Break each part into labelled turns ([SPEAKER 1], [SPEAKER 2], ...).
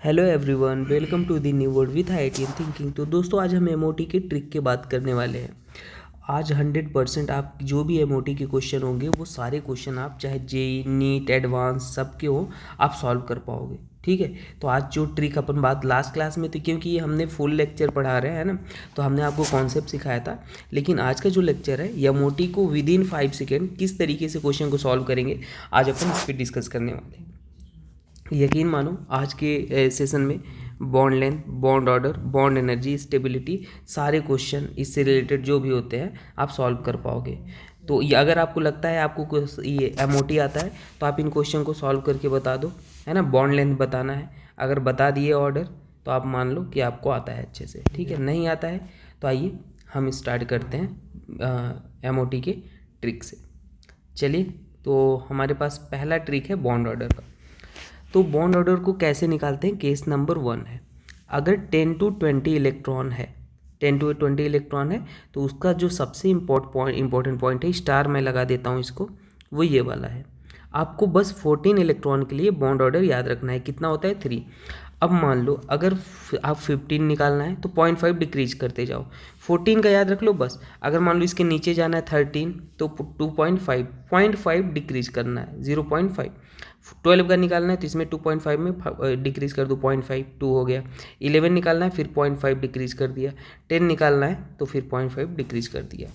[SPEAKER 1] Hello everyone, welcome to the new word with IIT thinking. तो दोस्तों, आज हम एमओटी के ट्रिक की बात करने वाले हैं। आज 100% आप जो भी एमओटी के क्वेश्चन होंगे वो सारे क्वेश्चन आप चाहे जेई नीट एडवांस सबके हो आप सॉल्व कर पाओगे। ठीक है, तो आज जो ट्रिक अपन बात लास्ट क्लास में तो क्योंकि ये हमने फुल लेक्चर पढ़ा रहे हैं ना, तो हमने आपको कॉन्सेप्ट सिखाया था। लेकिन आज का जो लेक्चर है एमओटी को विद इन 5 सेकेंड किस तरीके से क्वेश्चन को सॉल्व करेंगे, आज अपन इस पर डिस्कस करने वाले हैं। यकीन मानो आज के सेशन में bond length, bond order, bond energy, stability, सारे क्वेश्चन इससे रिलेटेड जो भी होते हैं आप सॉल्व कर पाओगे। तो ये अगर आपको लगता है आपको ये एमओटी आता है तो आप इन क्वेश्चन को सॉल्व करके बता दो, है ना। बॉन्ड लेंथ बताना है, अगर बता दिए ऑर्डर तो आप मान लो कि आपको आता है अच्छे से। ठीक है, नहीं आता है तो आइए हम स्टार्ट करते हैं एमओटी के ट्रिक से। चलिए, तो हमारे पास पहला ट्रिक है बॉन्ड ऑर्डर का। तो बॉन्ड ऑर्डर को कैसे निकालते हैं, केस नंबर 1 है। अगर 10 to 20 इलेक्ट्रॉन है, 10 to 20 इलेक्ट्रॉन है तो उसका जो सबसे इम्पोर्टेंट पॉइंट है, स्टार मैं लगा देता हूँ इसको, वो ये वाला है। आपको बस 14 इलेक्ट्रॉन के लिए बॉन्ड ऑर्डर याद रखना है। कितना होता है 3। अब मान लो अगर आप 15 निकालना है तो 0.5 डिक्रीज करते जाओ। 14 का याद रख लो बस। अगर मान लो इसके नीचे जाना है 13 तो 2.5 0.5 डिक्रीज करना है, 0.5। 12 का निकालना है तो इसमें 2.5 में डिक्रीज कर दो, 0.5 2 हो गया। 11 निकालना है फिर 0.5 डिक्रीज कर दिया। 10 निकालना है तो फिर 0.5 डिक्रीज कर दिया।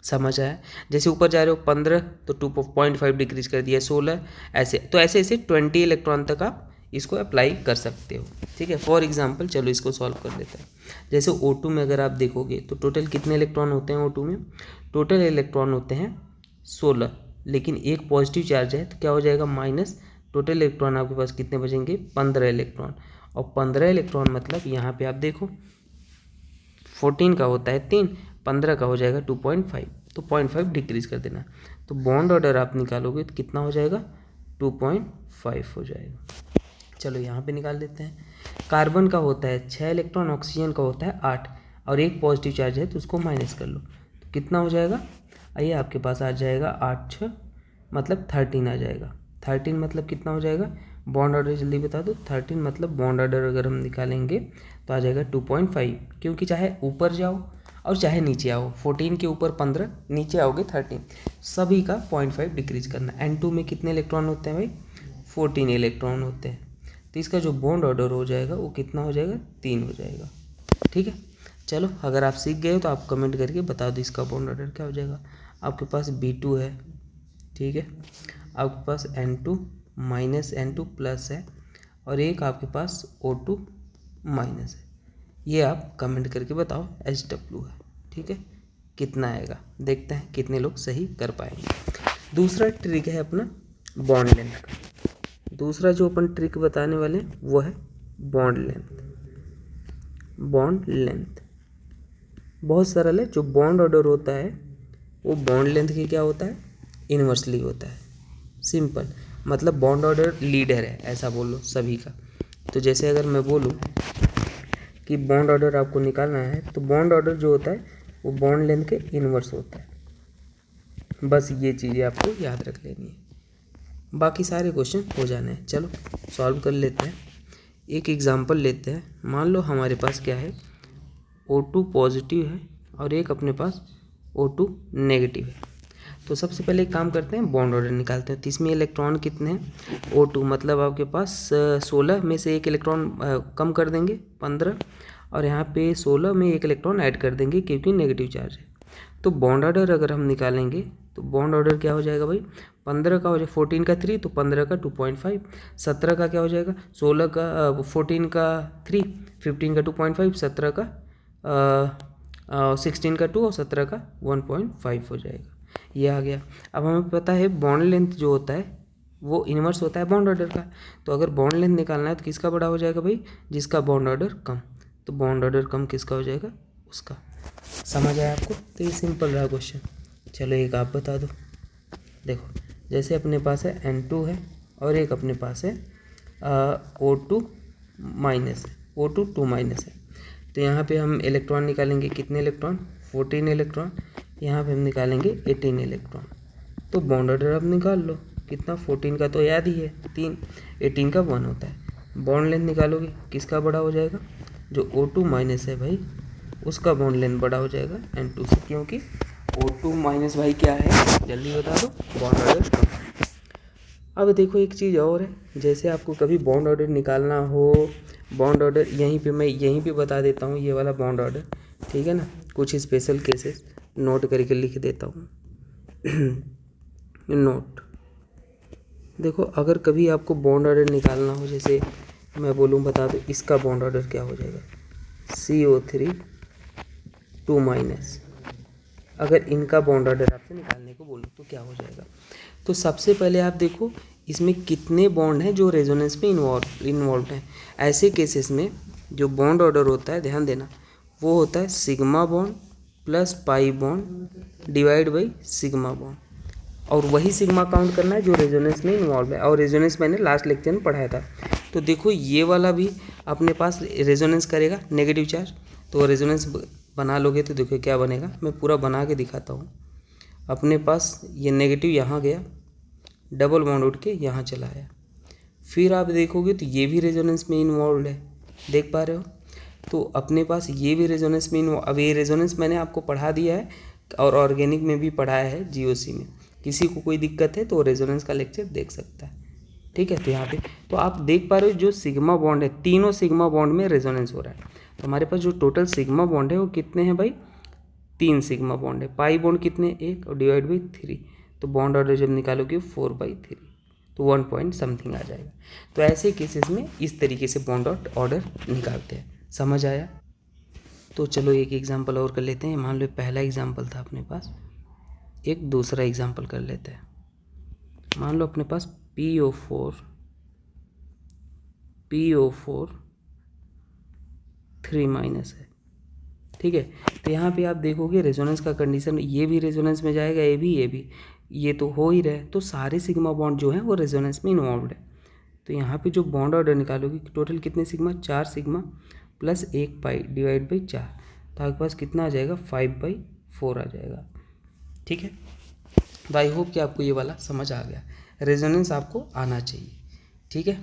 [SPEAKER 1] समझ आया। जैसे ऊपर जा रहे हो 15 तो 2.5 डिक्रीज कर दिया, 16 ऐसे। तो ऐसे ऐसे 20 इलेक्ट्रॉन तक आप इसको अप्लाई कर सकते हो। ठीक है, फॉर एग्जांपल चलो इसको सॉल्व कर लेते हैं। जैसे O2 में अगर आप देखोगे तो टोटल कितने इलेक्ट्रॉन होते हैं O2 में? टोटल इलेक्ट्रॉन होते हैं 16, लेकिन एक पॉजिटिव चार्ज है तो क्या हो जाएगा माइनस। टोटल इलेक्ट्रॉन आपके पास कितने बचेंगे? 15 इलेक्ट्रॉन। और 15 इलेक्ट्रॉन मतलब यहाँ पे आप देखो 14 का होता है 3, 15 का हो जाएगा 2.5, तो 0.5 डिक्रीज कर देना। तो बॉन्ड ऑर्डर आप निकालोगे तो कितना हो जाएगा? 2.5 हो जाएगा। चलो यहाँ पे निकाल देते हैं। कार्बन का होता है 6 इलेक्ट्रॉन, ऑक्सीजन का होता है 8, और एक पॉजिटिव चार्ज है तो उसको माइनस कर लो तो कितना हो जाएगा? आइए आपके पास आ जाएगा 8 6 मतलब 13 आ जाएगा। 13 मतलब कितना हो जाएगा? बॉन्ड ऑर्डर जल्दी बता दो। 13 मतलब बॉन्ड ऑर्डर अगर हम निकालेंगे तो आ जाएगा 2.5, क्योंकि चाहे ऊपर जाओ और चाहे नीचे आओ, 14 के ऊपर 15, नीचे आओगे 13, सभी का 0.5 डिक्रीज करना। N2 में कितने इलेक्ट्रॉन होते हैं भाई? 14 इलेक्ट्रॉन होते हैं। तो इसका जो बॉन्ड ऑर्डर हो जाएगा वो कितना हो जाएगा? 3 हो जाएगा। ठीक है, चलो अगर आप सीख गए हो तो आप कमेंट करके बता दो इसका बॉन्ड ऑर्डर क्या हो जाएगा। आपके पास B2 है, ठीक है, आपके पास N2 माइनस N2 प्लस है, और एक आपके पास O2 माइनस है। ये आप कमेंट करके बताओ HW है। ठीक है, कितना आएगा देखते हैं कितने लोग सही कर पाएंगे। दूसरा ट्रिक है अपना बॉन्ड लेंथ का। दूसरा जो अपन ट्रिक बताने वाले हैं वो है बॉन्ड लेंथ। बॉन्ड लेंथ बहुत सरल है। जो बॉन्ड ऑर्डर होता है वो बॉन्ड लेंथ के क्या होता है? इन्वर्सली होता है। सिंपल, मतलब बॉन्ड ऑर्डर लीडर है ऐसा बोलो सभी का। तो जैसे अगर मैं बोलूँ कि बॉन्ड ऑर्डर आपको निकालना है तो बॉन्ड ऑर्डर जो होता है वो बॉन्ड लेंथ के इन्वर्स होता है। बस ये चीज़ें आपको याद रख लेनी है, बाकी सारे क्वेश्चन हो जाने हैं। चलो सॉल्व कर लेते हैं। एक एग्जांपल लेते हैं। मान लो हमारे पास क्या है, O2 पॉजिटिव है और एक अपने पास O2 नेगेटिव है। तो सबसे पहले एक काम करते हैं, बॉन्ड ऑर्डर निकालते हैं। तो इसमें इलेक्ट्रॉन कितने हैं? O2 मतलब आपके पास 16 में से एक इलेक्ट्रॉन कम कर देंगे 15, और यहाँ पे 16 में एक इलेक्ट्रॉन ऐड कर देंगे क्योंकि नेगेटिव चार्ज है। तो बॉन्ड ऑर्डर अगर हम निकालेंगे तो बॉन्ड ऑर्डर क्या हो जाएगा भाई? 15 का हो जाएगा 14 का 3 तो 15 का 2.5, 17 का क्या हो जाएगा? 16 का 14 का 3, 15 का 2.5, 17 का 16 का 2 और 17 का 1.5 हो जाएगा। ये आ गया। अब हमें पता है बॉन्ड लेंथ जो होता है वो इन्वर्स होता है बॉन्ड ऑर्डर का। तो अगर बॉन्ड लेंथ निकालना है तो किसका बड़ा हो जाएगा भाई? जिसका बॉन्ड ऑर्डर कम। तो बॉन्ड ऑर्डर कम किसका हो जाएगा? उसका। समझ आया आपको? तो ये सिंपल रहा क्वेश्चन। चलो एक आप बता दो। देखो जैसे अपने पास है N2 है और एक अपने पास है O2 माइनस है, O2 2 माइनस है। तो यहाँ पे हम इलेक्ट्रॉन निकालेंगे, कितने इलेक्ट्रॉन? 14 इलेक्ट्रॉन। यहाँ पे हम निकालेंगे 18 इलेक्ट्रॉन। तो बॉन्ड ऑर्डर आप निकाल लो, कितना? 14 का तो याद ही है 3, 18 का 1 होता है। बॉन्ड लेंथ निकालोगे किसका बड़ा हो जाएगा, जो O2 माइनस है भाई उसका बॉन्ड लेंथ बड़ा हो जाएगा N2 से, क्योंकि O2 माइनस भाई क्या है, जल्दी बता दो, बॉन्ड ऑर्डर कम है। अब देखो एक चीज़ और है, जैसे आपको कभी बॉन्ड ऑर्डर निकालना हो, बॉन्ड ऑर्डर मैं यहीं पे बता देता हूँ, ये वाला बॉन्ड ऑर्डर, ठीक है ना, कुछ स्पेशल केसेस नोट करके लिख देता हूँ। नोट, देखो अगर कभी आपको बॉन्ड ऑर्डर निकालना हो, जैसे मैं बोलूँ बता दो इसका बॉन्ड ऑर्डर क्या हो जाएगा, CO3 2 माइनस, अगर इनका बॉन्ड ऑर्डर आपसे निकालने को बोलूँ तो क्या हो जाएगा। तो सबसे पहले आप देखो इसमें कितने बॉन्ड हैं जो रेजोनेंस में इन्वॉल्व हैं। ऐसे केसेस में जो बॉन्ड ऑर्डर होता है, ध्यान देना, वो होता है sigma bond plus pi bond divide by sigma bond, और वही सिग्मा काउंट करना है जो रेजोनेंस में इन्वॉल्व है, और रेजोनेंस मैंने लास्ट लेक्चर में पढ़ाया था। तो देखो ये वाला भी अपने पास रेजोनेंस करेगा नेगेटिव चार्ज, तो रेजोनेंस बना लोगे तो देखो क्या बनेगा, मैं पूरा बना के दिखाता हूँ। अपने पास ये नेगेटिव यहाँ गया, डबल बॉन्ड उठ के यहाँ चला आया, फिर आप देखोगे तो ये भी रेजोनेंस में इन्वॉल्व है, देख पा रहे हो। तो अपने पास ये भी रेजोनेंस में अब ये रेजोनेंस मैंने आपको पढ़ा दिया है और ऑर्गेनिक में भी पढ़ाया है GOC में, किसी को कोई दिक्कत है तो रेजोनेंस का लेक्चर देख सकता है, ठीक है। तो यहाँ पे तो आप देख पा रहे हो जो सिग्मा बॉन्ड है, तीनों सिग्मा बॉन्ड में रेजोनेंस हो रहा है। तो हमारे पास जो टोटल सिग्मा बॉन्ड है वो कितने हैं भाई, 3 सिग्मा बॉन्ड है। पाई बॉन्ड कितने, 1, और डिवाइड बाई 3, तो बॉन्ड ऑर्डर जब निकालोगे 4/3, तो 1 पॉइंट समथिंग आ जाएगा। तो ऐसे केसेस में इस तरीके से बॉन्ड ऑर्डर निकालते हैं, समझ आया। तो चलो एक एग्जांपल और कर लेते हैं। मान लो पहला एग्जांपल था अपने पास, एक दूसरा एग्जांपल कर लेते हैं। मान लो अपने पास PO4 3 माइनस है, ठीक है। तो यहाँ पे आप देखोगे रेजोनेंस का कंडीशन, ये भी रेजोनेंस में जाएगा, ये भी, ये तो हो ही रहे, तो सारे सिग्मा बॉन्ड जो हैं वो रेजोनेंस में इन्वॉल्व है। तो यहाँ पे जो बॉन्ड ऑर्डर निकालोगे टोटल कितने sigma, 4 sigma plus 1 pi divide by 4, तो आपके पास कितना आ जाएगा, 5/4 आ जाएगा, ठीक है। तो आई होप कि आपको ये वाला समझ आ गया, रेजोनेंस आपको आना चाहिए, ठीक है।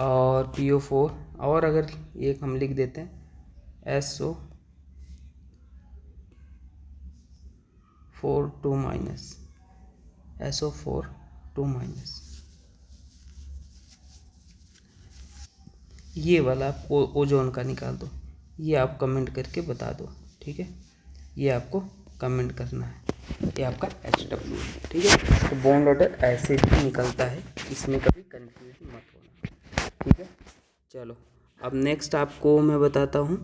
[SPEAKER 1] और PO4, और अगर एक हम लिख देते हैं SO4 2 माइनस, SO4 2 माइनस, ये वाला आप ओजोन का निकाल दो, ये आप कमेंट करके बता दो, ठीक है। ये आपको कमेंट करना है, ये आपका HW है, ठीक है। तो बॉन्ड ऑर्डर ऐसे भी निकलता है, इसमें कभी कंफ्यूज मत होना, ठीक है। चलो अब नेक्स्ट आपको मैं बताता हूँ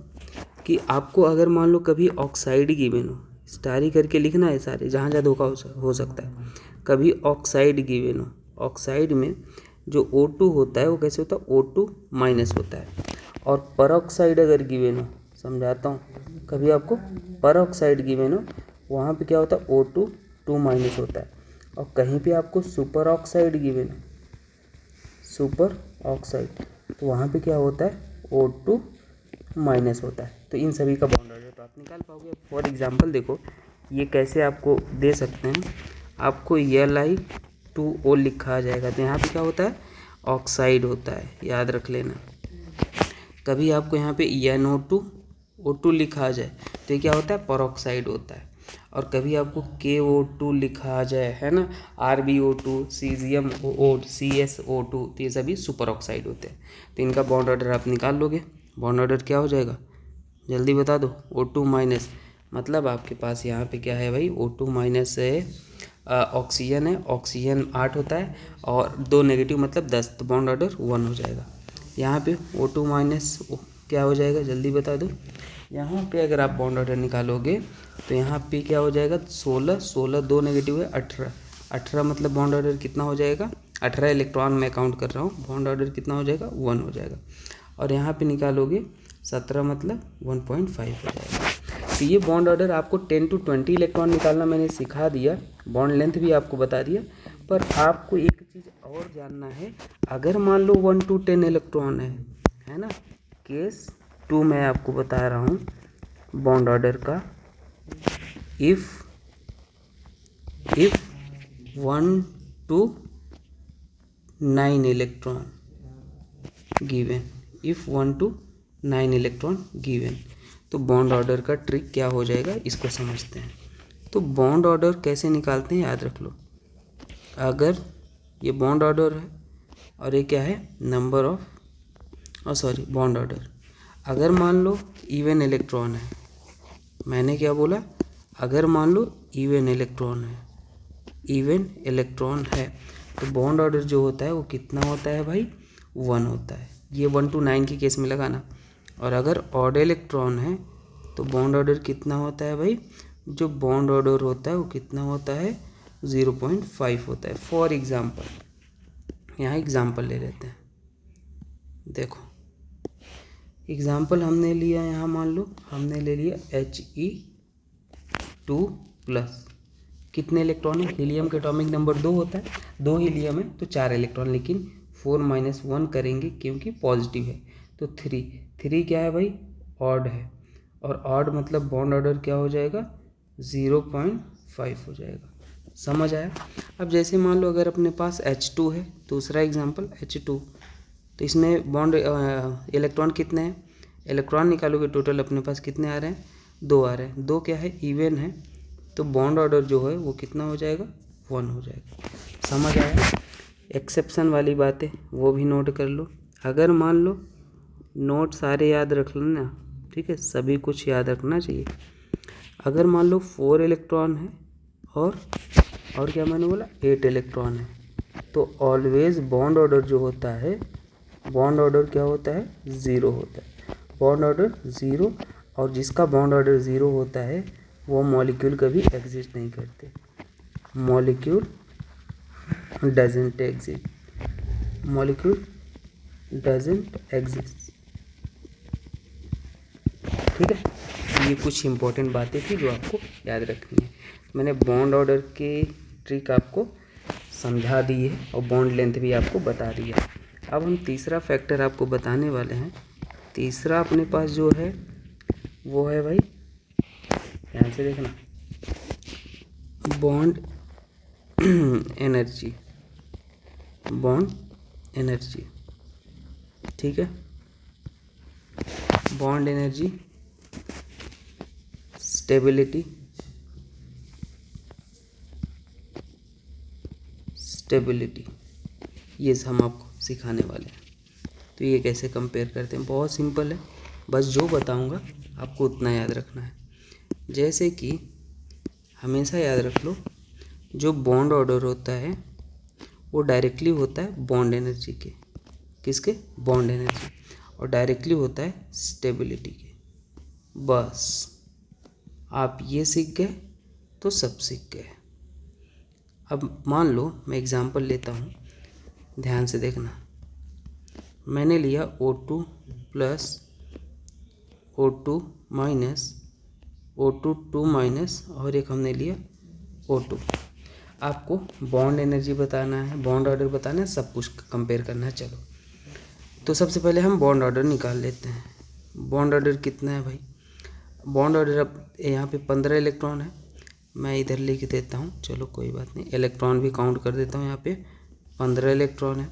[SPEAKER 1] कि आपको अगर मान लो कभी ऑक्साइड गिवन हो, स्टारी करके लिखना है सारे, जहाँ जहाँ धोखा हो सकता है। कभी ऑक्साइड गिवन हो, ऑक्साइड में जो O2 होता है वो कैसे होता है, O2 माइनस होता है। और परऑक्साइड अगर गिवन हो, समझाता हूँ, कभी आपको परऑक्साइड गिवन हो, वहाँ पे क्या होता है, O2 2 माइनस होता है। और कहीं पे आपको सुपर ऑक्साइड गिवन हो, सुपर ऑक्साइड, तो वहाँ पे क्या होता है, O2 माइनस होता है। तो इन सभी का बॉन्ड ऑर्डर तो आप निकाल पाओगे। फॉर एग्जांपल देखो ये कैसे आपको दे सकते हैं, आपको Li2O लिखा आ जाएगा, तो यहाँ पे क्या होता है, ऑक्साइड होता है, याद रख लेना। कभी आपको यहाँ पे NO2O2 लिखा आ जाए तो ये क्या होता है, परऑक्साइड होता है। और कभी आपको KO2 लिखा आ जाए, है ना, RbO2 CgMO CSO2, तो ये सभी सुपर ऑक्साइड होते हैं। तो इनका बॉन्ड ऑर्डर आप निकाल लोगे। बॉन्ड ऑर्डर क्या हो जाएगा, जल्दी बता दो, O2 माइनस, मतलब आपके पास यहाँ पे क्या है भाई, O2 माइनस है, ऑक्सीजन है, ऑक्सीजन 8 होता है और 2 नेगेटिव मतलब 10, तो बॉन्ड ऑर्डर 1 हो जाएगा। यहाँ पे O2 माइनस क्या हो जाएगा, जल्दी बता दो। यहाँ पे अगर आप बॉन्ड ऑर्डर निकालोगे तो यहाँ पे क्या हो जाएगा, 16 2 नेगेटिव है, 18 मतलब बॉन्ड ऑर्डर कितना हो जाएगा, 18 इलेक्ट्रॉन मैं काउंट कर रहा हूँ, बॉन्ड ऑर्डर कितना हो जाएगा, 1 हो जाएगा। और यहाँ पे निकालोगे 17 मतलब 1.5 हो जाएगा। तो ये बॉन्ड ऑर्डर आपको 10 to 20 इलेक्ट्रॉन निकालना मैंने सिखा दिया, बॉन्ड लेंथ भी आपको बता दिया। पर आपको एक चीज़ और जानना है, अगर मान लो 1 to 10 इलेक्ट्रॉन है ना, केस 2 मैं आपको बता रहा हूँ बॉन्ड ऑर्डर का, if 1 to 9 electron, given if 1 to 9 electron given. तो बॉन्ड ऑर्डर का ट्रिक क्या हो जाएगा, इसको समझते हैं। तो बॉन्ड ऑर्डर कैसे निकालते हैं, याद रख लो। अगर ये बॉन्ड ऑर्डर है और ये क्या है, नंबर ऑफ बॉन्ड ऑर्डर। अगर मान लो इवन इलेक्ट्रॉन है, मैंने क्या बोला, अगर मान लो इवन इलेक्ट्रॉन है तो बॉन्ड ऑर्डर जो होता है वो कितना होता है भाई, 1 होता है। ये 1 to 9 के केस में लगाना। और अगर ऑड इलेक्ट्रॉन है तो बॉन्ड ऑर्डर कितना होता है भाई, जो बॉन्ड ऑर्डर होता है वो कितना होता है, 0.5 होता है। फॉर एग्ज़ाम्पल, यहाँ एग्ज़ाम्पल ले लेते हैं। देखो एग्ज़ाम्पल हमने लिया, यहाँ मान लो हमने ले लिया He2+। कितने इलेक्ट्रॉन है, हीलियम का एटॉमिक नंबर 2 होता है, 2 हीलियम है तो 4 इलेक्ट्रॉन, लेकिन 4 - 1 करेंगे क्योंकि पॉजिटिव है। तो 3 क्या है भाई, ऑड है। और ऑड मतलब बॉन्ड ऑर्डर क्या हो जाएगा, 0.5 हो जाएगा। समझ आया। अब जैसे मान लो अगर अपने पास H2 है, दूसरा एग्जांपल H2, तो इसमें बॉन्ड इलेक्ट्रॉन कितने हैं, इलेक्ट्रॉन निकालोगे टोटल अपने पास कितने आ रहे हैं, 2 आ रहे हैं। 2 क्या है, इवन है, तो बॉन्ड ऑर्डर जो है वो कितना हो जाएगा, 1 हो जाएगा। समझ आया। एक्सेप्शन वाली बातें वो भी नोट कर लो। अगर मान लो नोट सारे याद रख लेना, ठीक है, सभी कुछ याद रखना चाहिए। अगर मान लो 4 इलेक्ट्रॉन है और क्या मैंने बोला 8 इलेक्ट्रॉन है, तो ऑलवेज बॉन्ड ऑर्डर जो होता है, बॉन्ड ऑर्डर क्या होता है, 0 होता है। बॉन्ड ऑर्डर 0, और जिसका बॉन्ड ऑर्डर 0 होता है वो मॉलिक्यूल कभी एग्जिस्ट नहीं करते। Molecule doesn't exist, molecule doesn't exist. ठीक है, ये कुछ इंपॉर्टेंट बातें थी जो आपको याद रखनी है। मैंने बॉन्ड ऑर्डर के ट्रिक आपको समझा दी है और बॉन्ड लेंथ भी आपको बता दिया। अब हम तीसरा फैक्टर आपको बताने वाले हैं। तीसरा अपने पास जो है वो है भाई, ध्यान से देखना, बॉन्ड एनर्जी। बॉन्ड एनर्जी, ठीक है, बॉन्ड एनर्जी, स्टेबिलिटी, ये हम आपको सिखाने वाले हैं। तो ये कैसे कंपेयर करते हैं, बहुत सिंपल है, बस जो बताऊंगा आपको उतना याद रखना है। जैसे कि हमेशा याद रख लो, जो बॉन्ड ऑर्डर होता है वो डायरेक्टली होता है बॉन्ड एनर्जी के, किसके, बॉन्ड एनर्जी, और डायरेक्टली होता है स्टेबिलिटी के। बस आप ये सीख गए तो सब सीख गए। अब मान लो मैं एग्जांपल लेता हूँ, ध्यान से देखना। मैंने लिया O2 plus O2 minus O2 2 minus और एक हमने लिया O2। आपको बॉन्ड एनर्जी बताना है, बॉन्ड ऑर्डर बताना है, सब कुछ कंपेयर करना है। चलो तो सबसे पहले हम बॉन्ड ऑर्डर निकाल लेते हैं। बॉन्ड ऑर्डर कितना है भाई, बॉन्ड ऑर्डर अब यहाँ पे 15 इलेक्ट्रॉन है, मैं इधर लिख देता हूँ, चलो कोई बात नहीं, इलेक्ट्रॉन भी काउंट कर देता हूँ। यहाँ पे 15 इलेक्ट्रॉन है,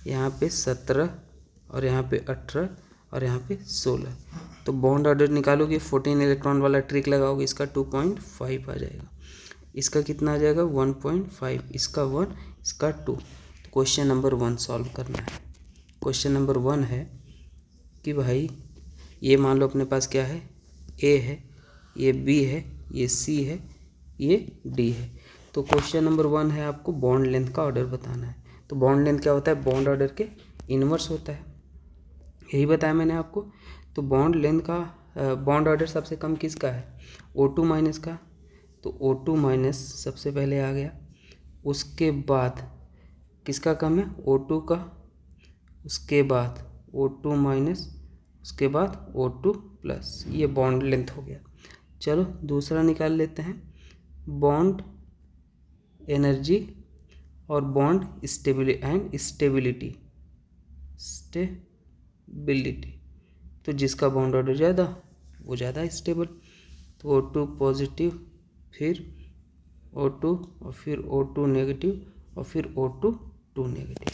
[SPEAKER 1] यहाँ पे 17 और यहाँ पे 18 और यहाँ पे 16। तो बॉन्ड ऑर्डर निकालोगे 14 इलेक्ट्रॉन वाला ट्रिक लगाओगे, इसका 2.5 आ जाएगा, इसका कितना आ जाएगा 1.5, इसका 1, इसका 2। तो क्वेश्चन नंबर 1 सॉल्व करना है। क्वेश्चन नंबर 1 है कि भाई ये मान लो अपने पास क्या है, ए है, ये बी है, ये सी है, ये डी है। तो क्वेश्चन नंबर 1 है आपको बॉन्ड लेंथ का ऑर्डर बताना है। तो बॉन्ड लेंथ क्या होता है, बॉन्ड ऑर्डर के इनवर्स होता है, यही बताया मैंने आपको। तो बॉन्ड लेंथ का बॉन्ड ऑर्डर सबसे कम किसका है, O2 माइनस का। तो O2 माइनस सबसे पहले आ गया, उसके बाद किसका कम है, O2 का, उसके बाद O2 माइनस, उसके बाद O2 प्लस, ये बॉन्ड लेंथ हो गया। चलो दूसरा निकाल लेते हैं, बॉन्ड एनर्जी और बॉन्ड स्टेबिलिटी। तो जिसका बॉन्ड ऑर्डर ज़्यादा वो ज़्यादा स्टेबल। तो O2 पॉजिटिव, फिर O2 और फिर O2 नेगेटिव और फिर O2 2 नेगेटिव।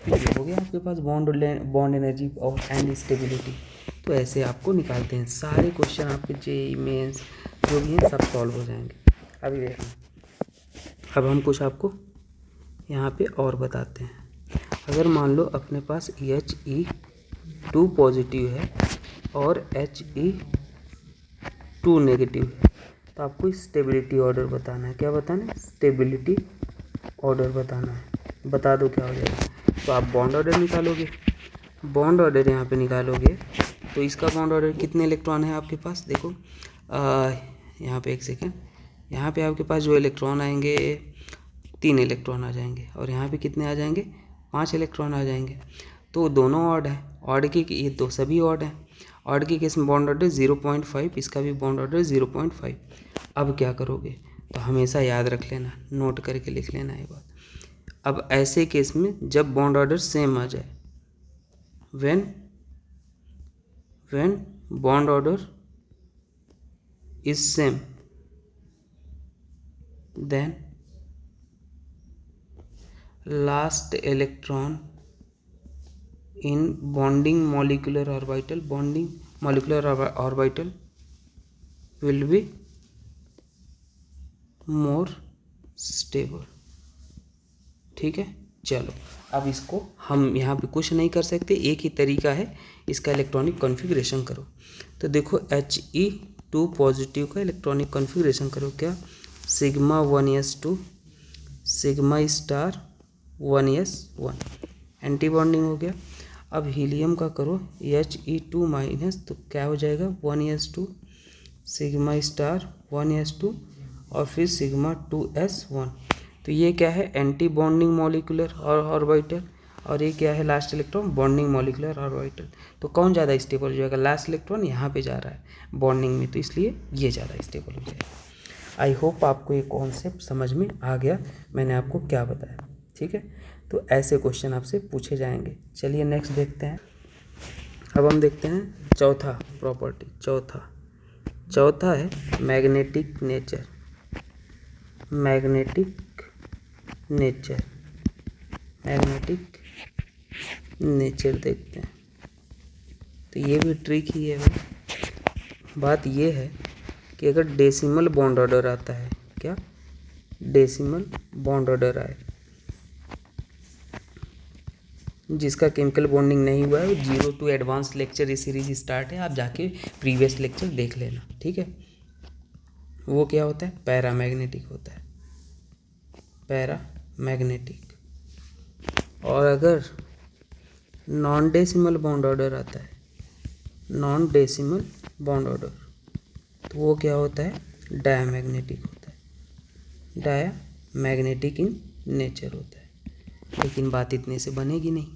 [SPEAKER 1] फिर ये हो गया आपके पास बॉन्ड एनर्जी और एंड स्टेबिलिटी। तो ऐसे आपको निकालते हैं सारे क्वेश्चन, आपके जेईई मेंस जो भी हैं सब सॉल्व हो जाएंगे। अभी देखना, अब हम कुछ आपको यहाँ पे और बताते हैं। अगर मान लो अपने पास He2 पॉजिटिव है और He2 नेगेटिव है, तो आपको स्टेबिलिटी ऑर्डर बताना है। क्या बताना है? स्टेबिलिटी ऑर्डर बताना है। बता दो क्या हो जाएगा। तो आप बॉन्ड ऑर्डर निकालोगे, बॉन्ड ऑर्डर यहाँ पे निकालोगे तो इसका बॉन्ड ऑर्डर कितने इलेक्ट्रॉन है आपके पास, देखो यहाँ पे एक सेकेंड, यहाँ पे आपके पास जो इलेक्ट्रॉन आएंगे 3 इलेक्ट्रॉन आ जाएंगे और यहाँ पे कितने आ जाएंगे, 5 इलेक्ट्रॉन आ जाएंगे। तो दोनों ऑड है, ऑड की ये तो सभी ऑड हैं। ऑड की केस में बॉन्ड ऑर्डर 0.5, इसका भी बॉन्ड ऑर्डर 0.5। अब क्या करोगे, तो हमेशा याद रख लेना, नोट करके लिख लेना ये बात। अब ऐसे केस में जब बॉन्ड ऑर्डर सेम आ जाए, when bond order is same, then last electron in bonding molecular orbital will be more stable। ठीक है, चलो अब इसको हम यहाँ पे कुछ नहीं कर सकते, एक ही तरीका है, इसका इलेक्ट्रॉनिक कॉन्फ़िगरेशन करो। तो देखो He2 पॉजिटिव का इलेक्ट्रॉनिक कॉन्फ़िगरेशन करो, क्या, sigma 1s2 sigma star 1s1, anti bonding हो गया। अब हीलियम का करो He2 माइनस, तो क्या हो जाएगा 1s2 सिग्मा स्टार 1s2 और फिर सिग्मा 2s1। तो ये क्या है, एंटी बॉन्डिंग मॉलिक्यूलर ऑर्बिटल, और ये क्या है, last electron bonding molecular orbital. तो कौन ज़्यादा स्टेबल हो जाएगा, लास्ट इलेक्ट्रॉन यहाँ पे जा रहा है बॉन्डिंग में, तो इसलिए ये ज़्यादा स्टेबल हो जाएगा। आई होप आपको ये कॉन्सेप्ट समझ में आ गया, मैंने आपको क्या बताया। ठीक है, तो ऐसे क्वेश्चन आपसे पूछे जाएंगे। चलिए नेक्स्ट देखते हैं। अब हम देखते हैं चौथा प्रॉपर्टी, चौथा है मैग्नेटिक नेचर। मैग्नेटिक नेचर देखते हैं। तो ये भी ट्रिक ही है भाई। बात ये है कि अगर डेसिमल बॉन्ड ऑर्डर आता है, क्या, डेसिमल बॉन्ड ऑर्डर आए जिसका केमिकल बॉन्डिंग नहीं हुआ है, 0 to एडवांस लेक्चर ये सीरीज स्टार्ट है, आप जाके प्रीवियस लेक्चर देख लेना। ठीक है, वो क्या होता है, पैरामैग्नेटिक होता है, पैरामैग्नेटिक। और अगर नॉन डेसिमल बॉन्ड ऑर्डर आता है, नॉन डेसिमल बॉन्ड ऑर्डर, तो वो क्या होता है, डायमैग्नेटिक होता है, डायमैग्नेटिक इन नेचर होता है। लेकिन बात इतने से बनेगी नहीं,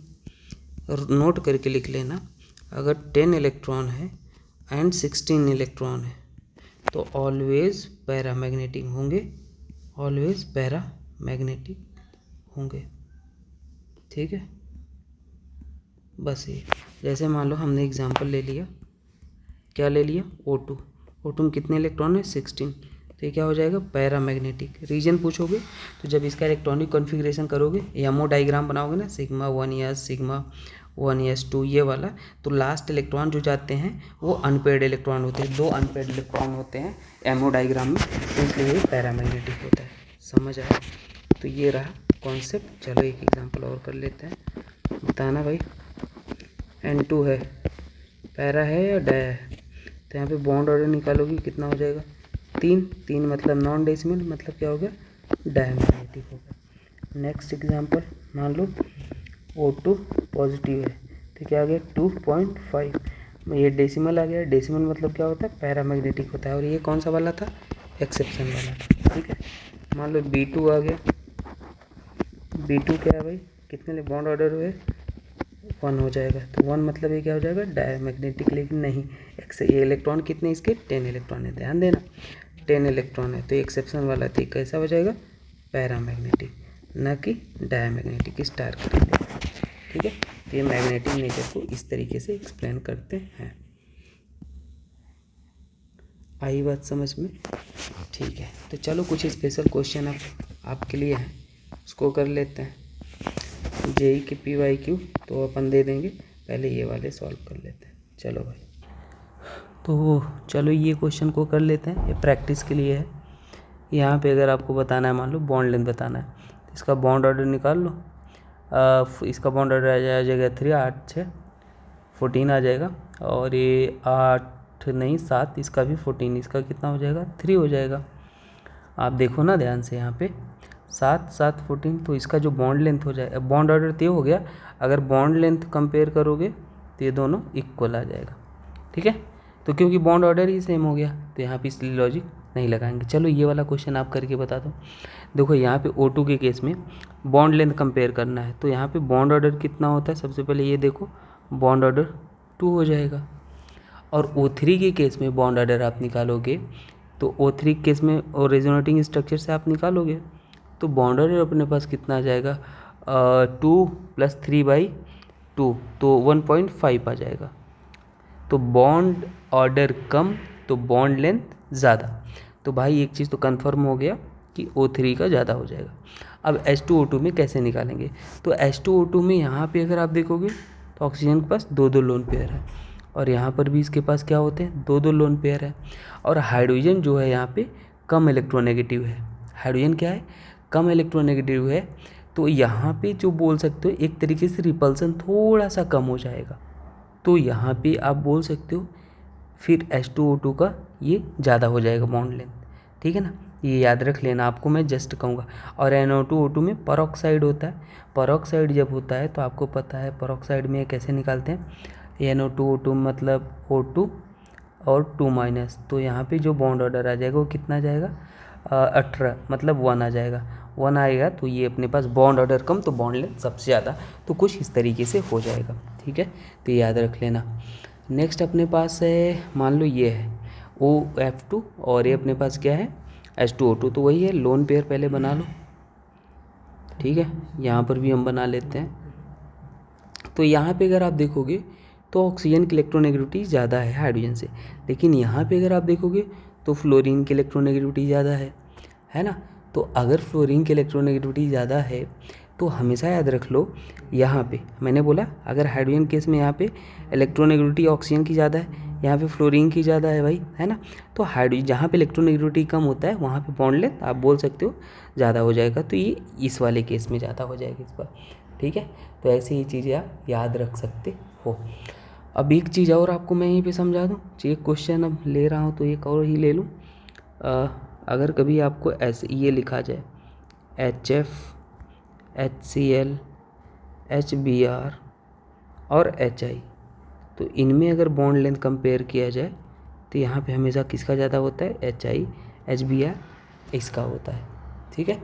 [SPEAKER 1] नोट करके लिख लेना। अगर 10 इलेक्ट्रॉन है एंड 16 इलेक्ट्रॉन है तो ऑलवेज पैरामैग्नेटिक होंगे, ऑलवेज पैरामैग्नेटिक होंगे। ठीक है, बस ये, जैसे मान लो हमने एग्जांपल ले लिया, क्या ले लिया, O2 में कितने इलेक्ट्रॉन है, 16, तो ये क्या हो जाएगा, पैरामैग्नेटिक। रीजन पूछोगे तो जब इसका इलेक्ट्रॉनिक कॉन्फ़िगरेशन करोगे, एमओ डायग्राम बनाओगे ना, सिग्मा 1s सिग्मा 1s2 ये वाला, तो लास्ट इलेक्ट्रॉन जो जाते हैं वो अनपेयर्ड इलेक्ट्रॉन होते हैं, 2 अनपेयर्ड इलेक्ट्रॉन होते हैं एमओ डायग्राम में, तो इसलिए ये पैरामैग्नेटिक होता है। समझ आया? तो ये रहा कॉन्सेप्ट। चलो एक एग्जांपल और कर लेते हैं, बताना भाई। N2 है, पैरा है या डाया है, तो यहाँ पे बॉन्ड ऑर्डर निकालोगी, कितना हो जाएगा, 3 मतलब नॉन डेसिमल, मतलब क्या हो गया, डायमैग्नेटिक हो गया। नेक्स्ट एग्जांपल, मान लो O2 पॉजिटिव है, तो क्या आ गया, 2.5, ये डेसिमल आ गया, डेसिमल मतलब क्या होता है, पैरामैग्नेटिक होता है, और ये कौन सा वाला था, एक्सेप्शन वाला था। ठीक है, मान लो B2 आ गया, B2 क्या है भाई, कितने बॉन्ड ऑर्डर हुए, 1 हो जाएगा, तो 1 मतलब ये क्या हो जाएगा, डायमैग्नेटिक। लेकिन नहीं, ये इलेक्ट्रॉन कितने इसके, 10 इलेक्ट्रॉन है, ध्यान देना, 10 इलेक्ट्रॉन है, तो एक्सेप्शन वाला, तो कैसा हो जाएगा, पैरामैग्नेटिक, न कि डायमैग्नेटिक, स्टार कर दें। ठीक है, तो ये मैग्नेटिक नेचर को इस तरीके से एक्सप्लेन करते हैं। आई बात समझ में? ठीक है, तो चलो कुछ स्पेशल क्वेश्चन अब आपके लिए हैं, उसको कर लेते हैं। जेई के PYQ तो अपन दे देंगे, पहले ये वाले सॉल्व कर लेते हैं। चलो भाई, तो चलो ये क्वेश्चन को कर लेते हैं, ये प्रैक्टिस के लिए है। यहाँ पे अगर आपको बताना है, मान लो बॉन्ड लेंथ बताना है, तो इसका बॉन्ड ऑर्डर निकाल लो। इसका बॉन्ड ऑर्डर आ जाएगा 3, 8 6 14 आ जाएगा, और ये 8 नहीं 7, इसका भी 14, इसका कितना हो जाएगा 3 हो जाएगा। आप देखो ना ध्यान से, यहाँ पे 7 7 14, तो इसका जो बॉन्ड लेंथ हो जाएगा, बॉन्ड ऑर्डर तो हो गया। अगर बॉन्ड लेंथ कंपेयर करोगे तो ये दोनों इक्वल आ जाएगा, ठीक है। तो क्योंकि बॉन्ड ऑर्डर ही सेम हो गया, तो यहाँ पे इसलिए लॉजिक नहीं लगाएंगे। चलो ये वाला क्वेश्चन आप करके बता दो। देखो यहाँ पे O2 के केस में बॉन्ड लेंथ कंपेयर करना है, तो यहाँ पे बॉन्ड ऑर्डर कितना होता है, सबसे पहले ये देखो, बॉन्ड ऑर्डर 2 हो जाएगा। और O3 के केस में बॉन्ड ऑर्डर आप निकालोगे, तो O3 के केस में और रेजोनेटिंग स्ट्रक्चर से आप निकालोगे, तो बॉन्ड ऑर्डर अपने पास कितना आ जाएगा, 2 + 3/2, तो 1.5 आ जाएगा। तो बॉन्ड ऑर्डर कम तो बॉन्ड लेंथ ज़्यादा। तो भाई एक चीज़ तो कंफर्म हो गया कि O3 का ज़्यादा हो जाएगा। अब H2O2 में कैसे निकालेंगे, तो H2O2 में यहाँ पे अगर आप देखोगे तो ऑक्सीजन के पास 2 लोन पेयर है, और यहाँ पर भी इसके पास क्या होते हैं, 2 लोन पेयर है। और हाइड्रोजन जो है यहाँ पे कम इलेक्ट्रोनेगेटिव है। हाइड्रोजन क्या है, कम इलेक्ट्रोनेगेटिव है, तो यहाँ पे जो बोल सकते हो एक तरीके से रिपल्सन थोड़ा सा कम हो जाएगा। तो यहाँ पे आप बोल सकते हो फिर H2O2 का ये ज़्यादा हो जाएगा बॉन्ड लेंथ, ठीक है ना। ये याद रख लेना, आपको मैं जस्ट कहूँगा। और NO2O2 में परऑक्साइड होता है। परऑक्साइड जब होता है तो आपको पता है परऑक्साइड में कैसे निकालते हैं, NO2O2 मतलब O2 और 2-, तो यहाँ पे जो बॉन्ड ऑर्डर आ जाएगा वो कितना आ जाएगा, 18, मतलब 1 आ जाएगा। 1 आएगा तो ये अपने पास बॉन्ड ऑर्डर कम तो बॉन्ड लेंथ सबसे ज़्यादा, तो कुछ इस तरीके से हो जाएगा, ठीक है। तो याद रख लेना। नेक्स्ट अपने पास है, मान लो ये है OF2 और ये अपने पास क्या है H2O2, तो वही है, लोन पेयर पहले बना लो, ठीक है। यहाँ पर भी हम बना लेते हैं। तो यहाँ पे अगर आप देखोगे तो ऑक्सीजन की इलेक्ट्रोनेगेटिविटी ज़्यादा है हाइड्रोजन से, लेकिन यहाँ पे अगर आप देखोगे तो फ्लोरीन की इलेक्ट्रोनेगेटिविटी ज़्यादा है ना। तो अगर फ्लोरीन की इलेक्ट्रोनेगेटिविटी ज़्यादा है तो हमेशा याद रख लो, यहाँ पे मैंने बोला अगर हाइड्रोजन केस में यहाँ पे इलेक्ट्रोनेगेटिविटी ऑक्सीजन की ज़्यादा है, यहाँ पे फ्लोरीन की ज़्यादा है भाई, है ना। तो हाइड्रोजन जहाँ पे इलेक्ट्रोनेगेटिविटी कम होता है वहाँ पे बॉन्ड लेंथ आप बोल सकते हो ज़्यादा हो जाएगा, तो ये इस वाले केस में ज़्यादा हो जाएगा इस पर, ठीक है। तो ऐसे ही चीज़ें आप याद रख सकते हो। अब एक चीज़ और आपको मैं यहीं पे समझा दूँ, एक क्वेश्चन अब ले रहा हूँ तो एक और ही ले लूँ। अगर कभी आपको ऐसे ये लिखा जाए HF, HCl, HBr और HI, तो इनमें अगर बॉन्ड लेंथ कंपेयर किया जाए तो यहाँ पे हमेशा किसका ज़्यादा होता है, HI, HBr इसका होता है, ठीक है।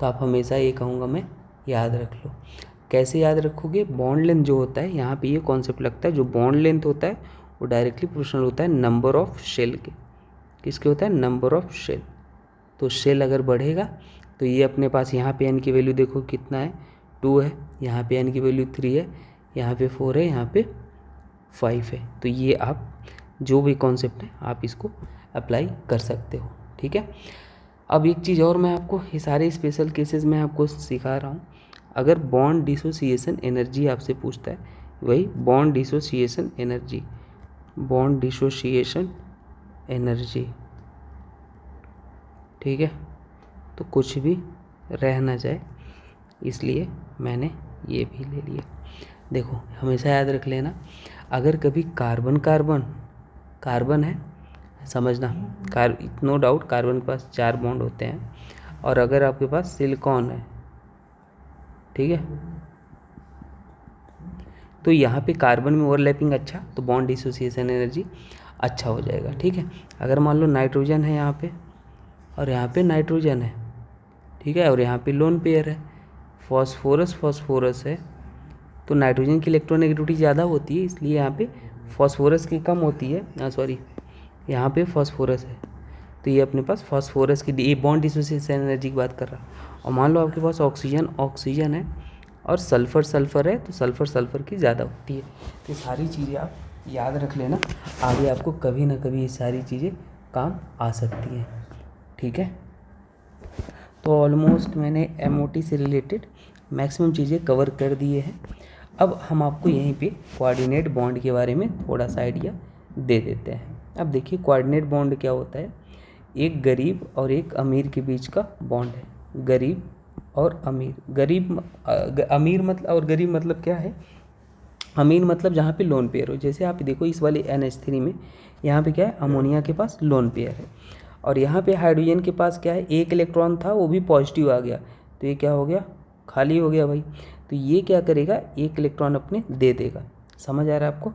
[SPEAKER 1] तो आप हमेशा ये कहूँगा मैं, याद रख लो। कैसे याद रखोगे, बॉन्ड लेंथ जो होता है यहाँ पे ये कॉन्सेप्ट लगता है, जो बॉन्ड लेंथ होता है वो डायरेक्टली प्रोपोर्शनल होता है नंबर ऑफ शेल के। किसके होता है, नंबर ऑफ शेल। तो शेल अगर बढ़ेगा तो ये अपने पास यहाँ पे n की वैल्यू देखो कितना है, 2 है, यहाँ पे n की वैल्यू 3 है, यहाँ पे 4 है, यहाँ पे 5 है। तो ये आप जो भी कॉन्सेप्ट है आप इसको अप्लाई कर सकते हो, ठीक है। अब एक चीज़ और मैं आपको, ये सारे स्पेशल केसेस में आपको सिखा रहा हूँ। अगर बॉन्ड डिसोसिएशन एनर्जी आपसे पूछता है, वही bond dissociation energy, bond dissociation energy, ठीक है। तो कुछ भी रह ना जाए इसलिए मैंने ये भी ले लिया। देखो हमेशा याद रख लेना, अगर कभी कार्बन कार्बन कार्बन है, समझना नो डाउट कार्बन के पास 4 बॉन्ड होते हैं, और अगर आपके पास सिलिकॉन है, ठीक है, तो यहाँ पे कार्बन में ओवरलैपिंग अच्छा, तो बॉन्ड डिसोसिएशन एनर्जी अच्छा हो जाएगा, ठीक है। अगर मान लो नाइट्रोजन है यहाँ पे और यहाँ पे नाइट्रोजन है, ठीक है, और यहाँ पे लोन पेयर है, फॉस्फोरस है, तो नाइट्रोजन की इलेक्ट्रोनेगेटिविटी ज़्यादा होती है, इसलिए यहाँ पे फॉस्फोरस की कम होती है, सॉरी यहाँ पे फॉस्फोरस है, तो ये अपने पास फॉस्फोरस की ये बॉन्ड डिसोसिएशन एनर्जी की बात कर रहा। और मान लो आपके पास ऑक्सीजन है और सल्फ़र है, तो सल्फ़र की ज़्यादा होती है। तो सारी चीज़ें आप याद रख लेना, आगे आपको कभी ना कभी ये सारी चीज़ें काम आ सकती हैं, ठीक है। तो ऑलमोस्ट मैंने MOT से रिलेटेड मैक्सिमम चीज़ें कवर कर दिए हैं। अब हम आपको यहीं पे कोऑर्डिनेट बॉन्ड के बारे में थोड़ा सा आइडिया दे देते हैं। अब देखिए कोऑर्डिनेट बॉन्ड क्या होता है, एक गरीब और एक अमीर के बीच का बॉन्ड है। गरीब और अमीर, अमीर मतलब और गरीब मतलब क्या है, अमीर मतलब जहाँ पे लोन पेयर हो। जैसे आप देखो इस वाले NH3 में यहाँ पे क्या है, अमोनिया के पास लोन पेयर है और यहाँ पे हाइड्रोजन के पास क्या है, एक इलेक्ट्रॉन था वो भी पॉजिटिव आ गया, तो ये क्या हो गया, खाली हो गया भाई। तो ये क्या करेगा, एक इलेक्ट्रॉन अपने दे देगा। समझ आ रहा है आपको।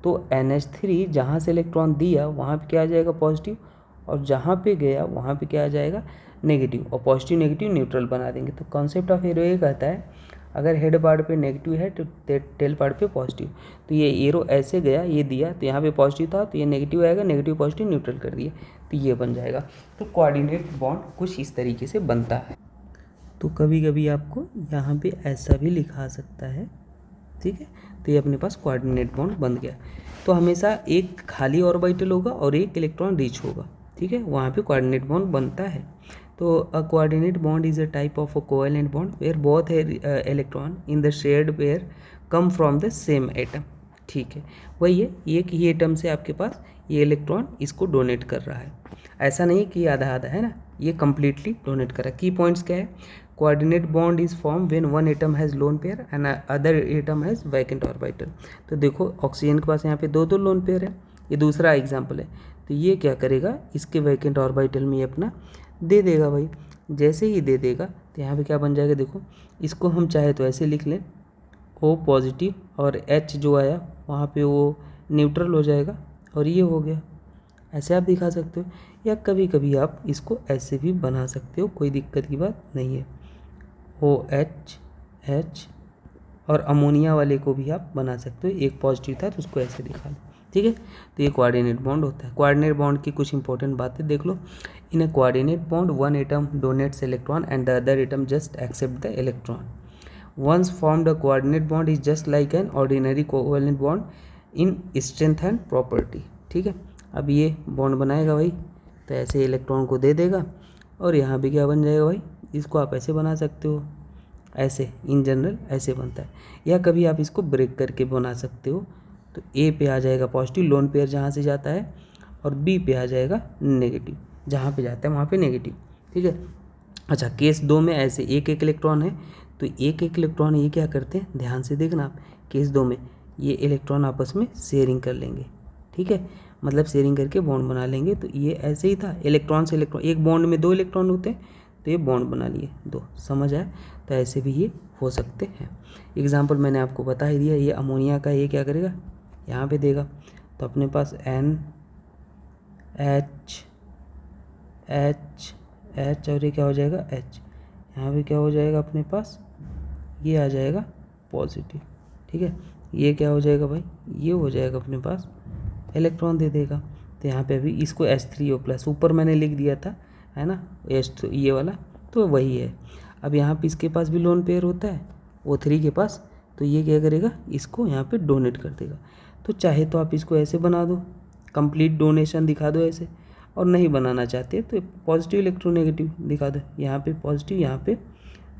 [SPEAKER 1] तो NH3 जहाँ से इलेक्ट्रॉन दिया वहाँ पे क्या आ जाएगा, पॉजिटिव, और जहाँ पे गया वहाँ पे क्या आ जाएगा, नेगेटिव, और पॉजिटिव नेगेटिव न्यूट्रल बना देंगे। तो कॉन्सेप्ट ऑफ एरो ये कहता है अगर हेड पार्ट पे नेगेटिव है तो टेल पार्ट पे पॉजिटिव। तो ये एरो ऐसे गया, ये दिया तो यहाँ पे पॉजिटिव था तो ये नेगेटिव आएगा, नेगेटिव पॉजिटिव न्यूट्रल कर दिए तो ये बन जाएगा। तो कोऑर्डिनेट बॉन्ड कुछ इस तरीके से बनता है। तो कभी कभी आपको यहाँ पे ऐसा भी लिखा सकता है, ठीक है। तो ये अपने पास कोऑर्डिनेट बॉन्ड बन गया। तो हमेशा एक खाली ऑर्बिटल होगा और एक इलेक्ट्रॉन रिच होगा, ठीक है, वहाँ पे कोऑर्डिनेट बॉन्ड बनता है। तो a coordinate bond is a type of a covalent bond where both electron in the shared pair come from the same atom, ठीक है। वही है, एक ही एटम से आपके पास ये इलेक्ट्रॉन इसको डोनेट कर रहा है। ऐसा नहीं कि आधा आधा है ना, ये कम्प्लीटली डोनेट कर रहा है। की पॉइंट्स क्या है, coordinate bond is form when one atom has lone pair and other atom has vacant orbital. तो देखो ऑक्सीजन के पास यहाँ पे दो दो लोन पेयर है, ये दूसरा एग्जाम्पल है। तो ये क्या करेगा, इसके वैकेंट ऑर्बिटल में ये अपना दे देगा भाई। जैसे ही दे देगा तो यहाँ पे क्या बन जाएगा, देखो इसको हम चाहे तो ऐसे लिख लें, O पॉजिटिव और H जो आया वहाँ पे वो न्यूट्रल हो जाएगा और ये हो गया। ऐसे आप दिखा सकते हो, या कभी कभी आप इसको ऐसे भी बना सकते हो, कोई दिक्कत की बात नहीं है। OH और अमोनिया वाले को भी आप बना सकते हो, एक पॉजिटिव था तो उसको ऐसे दिखा लो, ठीक है। तो ये कोऑर्डिनेट बॉन्ड होता है। कोऑर्डिनेट बॉन्ड की कुछ इंपॉर्टेंट बातें देख लो। In a coordinate bond one atom donates electron and the other atom just accept the electron. Once formed, a coordinate bond is just like an ordinary covalent bond in strength and property, ठीक है। अब ये bond बनाएगा भाई, तो ऐसे electron को दे देगा और यहाँ भी क्या बन जाएगा भाई, इसको आप ऐसे बना सकते हो, ऐसे इन जनरल ऐसे बनता है, या कभी आप इसको ब्रेक करके बना सकते हो। तो ए पे आ जाएगा पॉजिटिव लोन पेयर जहाँ से जाता है, और बी पे आ जाएगा नेगेटिव, जहाँ पे जाता है वहाँ पे नेगेटिव, ठीक है। अच्छा, केस 2 में ऐसे एक एक इलेक्ट्रॉन है, तो एक एक इलेक्ट्रॉन ये क्या करते हैं, ध्यान से देखना आप, केस 2 में ये इलेक्ट्रॉन आपस में शेयरिंग कर लेंगे, ठीक है, मतलब शेयरिंग करके बॉन्ड बना लेंगे। तो ये ऐसे ही था, इलेक्ट्रॉन से इलेक्ट्रॉन, एक बॉन्ड में दो इलेक्ट्रॉन होते हैं तो ये बॉन्ड बना लिए दो, समझ आया। तो ऐसे भी ये हो सकते हैं। एग्जाम्पल मैंने आपको बता ही दिया, ये अमोनिया का, ये क्या करेगा, यहाँ पे देगा, तो अपने पास NH और ये क्या हो जाएगा H, यहाँ पे क्या हो जाएगा अपने पास, ये आ जाएगा पॉजिटिव, ठीक है। ये क्या हो जाएगा भाई, ये हो जाएगा अपने पास इलेक्ट्रॉन दे देगा। तो यहाँ पे अभी इसको H3O+, ऊपर मैंने लिख दिया था है ना, ये वाला तो वही है। अब यहाँ पे इसके पास भी लोन पेयर होता है O3 के पास, तो ये क्या करेगा, इसको यहाँ पे डोनेट कर देगा। तो चाहे तो आप इसको ऐसे बना दो, कंप्लीट डोनेशन दिखा दो ऐसे, और नहीं बनाना चाहते तो पॉजिटिव इलेक्ट्रोनेगेटिव दिखा दो, यहाँ पे पॉजिटिव यहाँ पे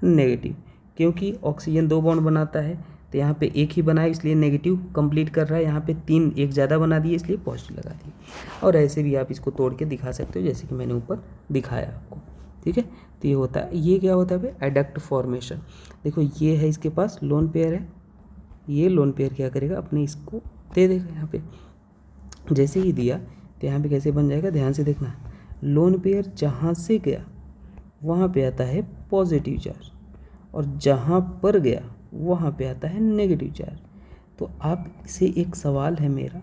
[SPEAKER 1] नेगेटिव, क्योंकि ऑक्सीजन दो बॉन्ड बनाता है तो यहाँ पे एक ही बनाया इसलिए नेगेटिव कंप्लीट कर रहा है, यहाँ पे तीन एक ज़्यादा बना दिए इसलिए पॉजिटिव लगा दिए। और ऐसे भी आप इसको तोड़ के दिखा सकते हो जैसे कि मैंने ऊपर दिखाया आपको, ठीक है। तो ये होता है, ये क्या होता है भाई, एडक्ट फॉर्मेशन। देखो ये है, इसके पास लोन पेयर है, ये लोन पेयर क्या करेगा, अपने इसको दे देगा यहाँ पे। जैसे ही दिया तो यहाँ पे कैसे बन जाएगा, ध्यान से देखना, लोन पेयर जहाँ से गया वहाँ पे आता है पॉजिटिव चार्ज, और जहाँ पर गया वहाँ पे आता है नेगेटिव चार्ज। तो आप से एक सवाल है मेरा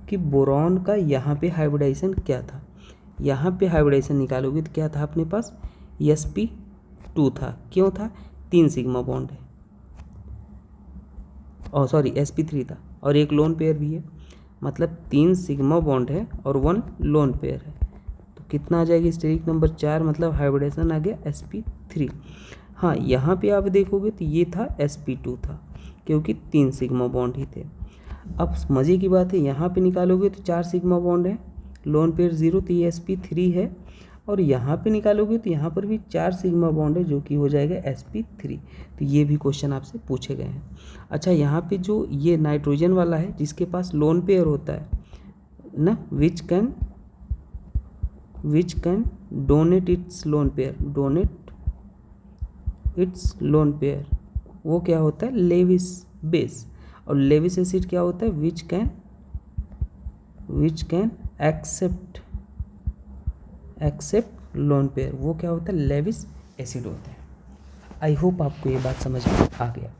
[SPEAKER 1] कि बोरॉन का यहाँ पे हाइब्रिडाइजेशन क्या था, यहाँ पे हाइब्रिडाइजेशन निकालोगे तो क्या था अपने पास, sp2 था। क्यों था, 3 सिग्मा बॉन्ड है, और सॉरी sp3 था, और एक लोन पेयर भी है, मतलब 3 सिग्मा बॉन्ड है और 1 लोन पेयर है। तो कितना आ जाएगी, स्टेरिक नंबर 4, मतलब हाइब्रिडेशन आ गया sp3। हाँ, यहाँ पे आप देखोगे तो ये था sp2 था, क्योंकि 3 सिग्मा बॉन्ड ही थे। अब मज़े की बात है, यहाँ पे निकालोगे तो 4 सिग्मा बॉन्ड है, लोन पेयर 0, तो ये sp3 है, और यहाँ पे निकालोगे तो यहाँ पर भी 4 सिग्मा बॉन्ड है जो कि हो जाएगा sp3। तो ये भी क्वेश्चन आपसे पूछे गए हैं। अच्छा, यहाँ पे जो ये नाइट्रोजन वाला है जिसके पास लोन पेयर होता है ना, which can donate its lone pair, वो क्या होता है, लेविस बेस। और लेविस एसिड क्या होता है, which can accept lone pair, वो क्या होता है, लेविस एसिड होता है। आई होप आपको ये बात समझ में आ गया।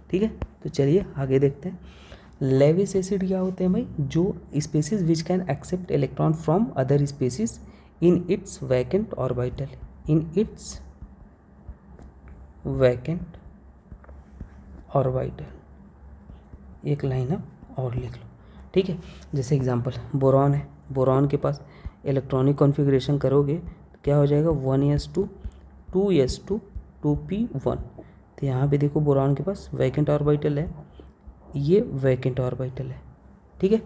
[SPEAKER 1] ठीक है, तो चलिए आगे देखते हैं। लेविस एसिड क्या होते हैं भाई, जो species which can accept electron from other species in its vacant orbital, एक लाइन आप और लिख लो। ठीक है, जैसे एग्जांपल बोरॉन है, बोरॉन के पास इलेक्ट्रॉनिक कॉन्फ़िगरेशन करोगे तो क्या हो जाएगा, 1s2 2s2 2p1। तो यहाँ पे देखो बोरॉन के पास वैकेंट ऑर्बिटल है, ये वैकेंट ऑर्बिटल है। ठीक है,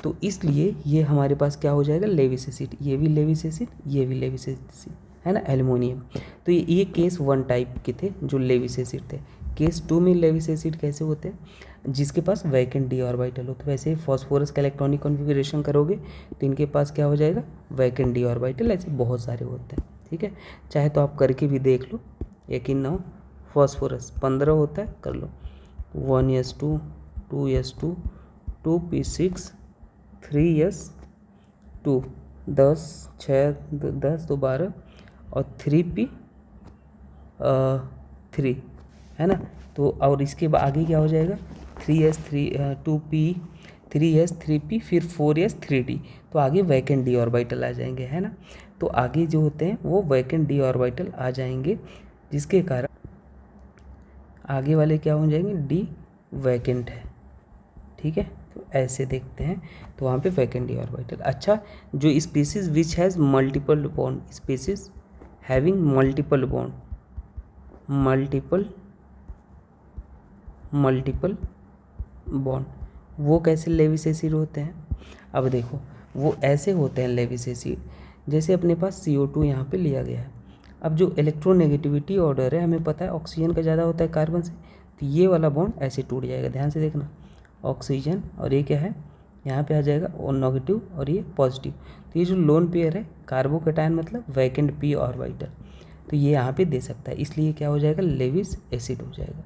[SPEAKER 1] तो इसलिए ये हमारे पास क्या हो जाएगा, लेविस एसिड, ये भी लेविस एसिड, ये भी लेविस एसिड है ना, एल्युमिनियम। तो ये केस 1 टाइप के थे जो लेविस एसिड थे। केस 2 में लेविस एसिड कैसे होते हैं, जिसके पास वैकेंट डी ऑर्बिटल हो। तो वैसे ही फॉस्फोरस का इलेक्ट्रॉनिक कॉन्फ़िगरेशन करोगे तो इनके पास क्या हो जाएगा, वैकेंट डी ऑर्बिटल। ऐसे बहुत सारे होते हैं। ठीक है, चाहे तो आप करके भी देख लो, यकीन ना हो। फॉस्फोरस 15 होता है, कर लो, 1s2 2s2 2p6 3s2 10 6 10 2 12 और 3p3 है ना। तो और इसके आगे क्या हो जाएगा, 3s फिर 4s 3d। तो आगे वैकेंट डी ऑर्बिटल आ जाएंगे, है ना। तो आगे जो होते हैं वो वैकेंट डी ऑर्बिटल आ जाएंगे, जिसके कारण आगे वाले क्या हो जाएंगे, डी वैकेंट है। ठीक है, तो ऐसे देखते हैं, तो वहाँ पे वैकेंट डी ऑर्बिटल। अच्छा, जो species which has multiple bond, species having multiple bond, वो कैसे लेविस एसिड होते हैं। अब देखो, वो ऐसे होते हैं लेविस एसिड, जैसे अपने पास CO2 यहाँ पे लिया गया है। अब जो इलेक्ट्रोनेगेटिविटी ऑर्डर है, हमें पता है ऑक्सीजन का ज़्यादा होता है कार्बन से, तो ये वाला बॉन्ड ऐसे टूट जाएगा। ध्यान से देखना, ऑक्सीजन और ये क्या है, यहाँ पे आ जाएगा और नेगेटिव और ये पॉजिटिव। तो ये जो लोन पेयर है, कार्बोकैटायन मतलब वैकेंट p ऑर्बिटल, तो ये यहाँ पे दे सकता है, इसलिए क्या हो जाएगा, लेविस एसिड हो जाएगा।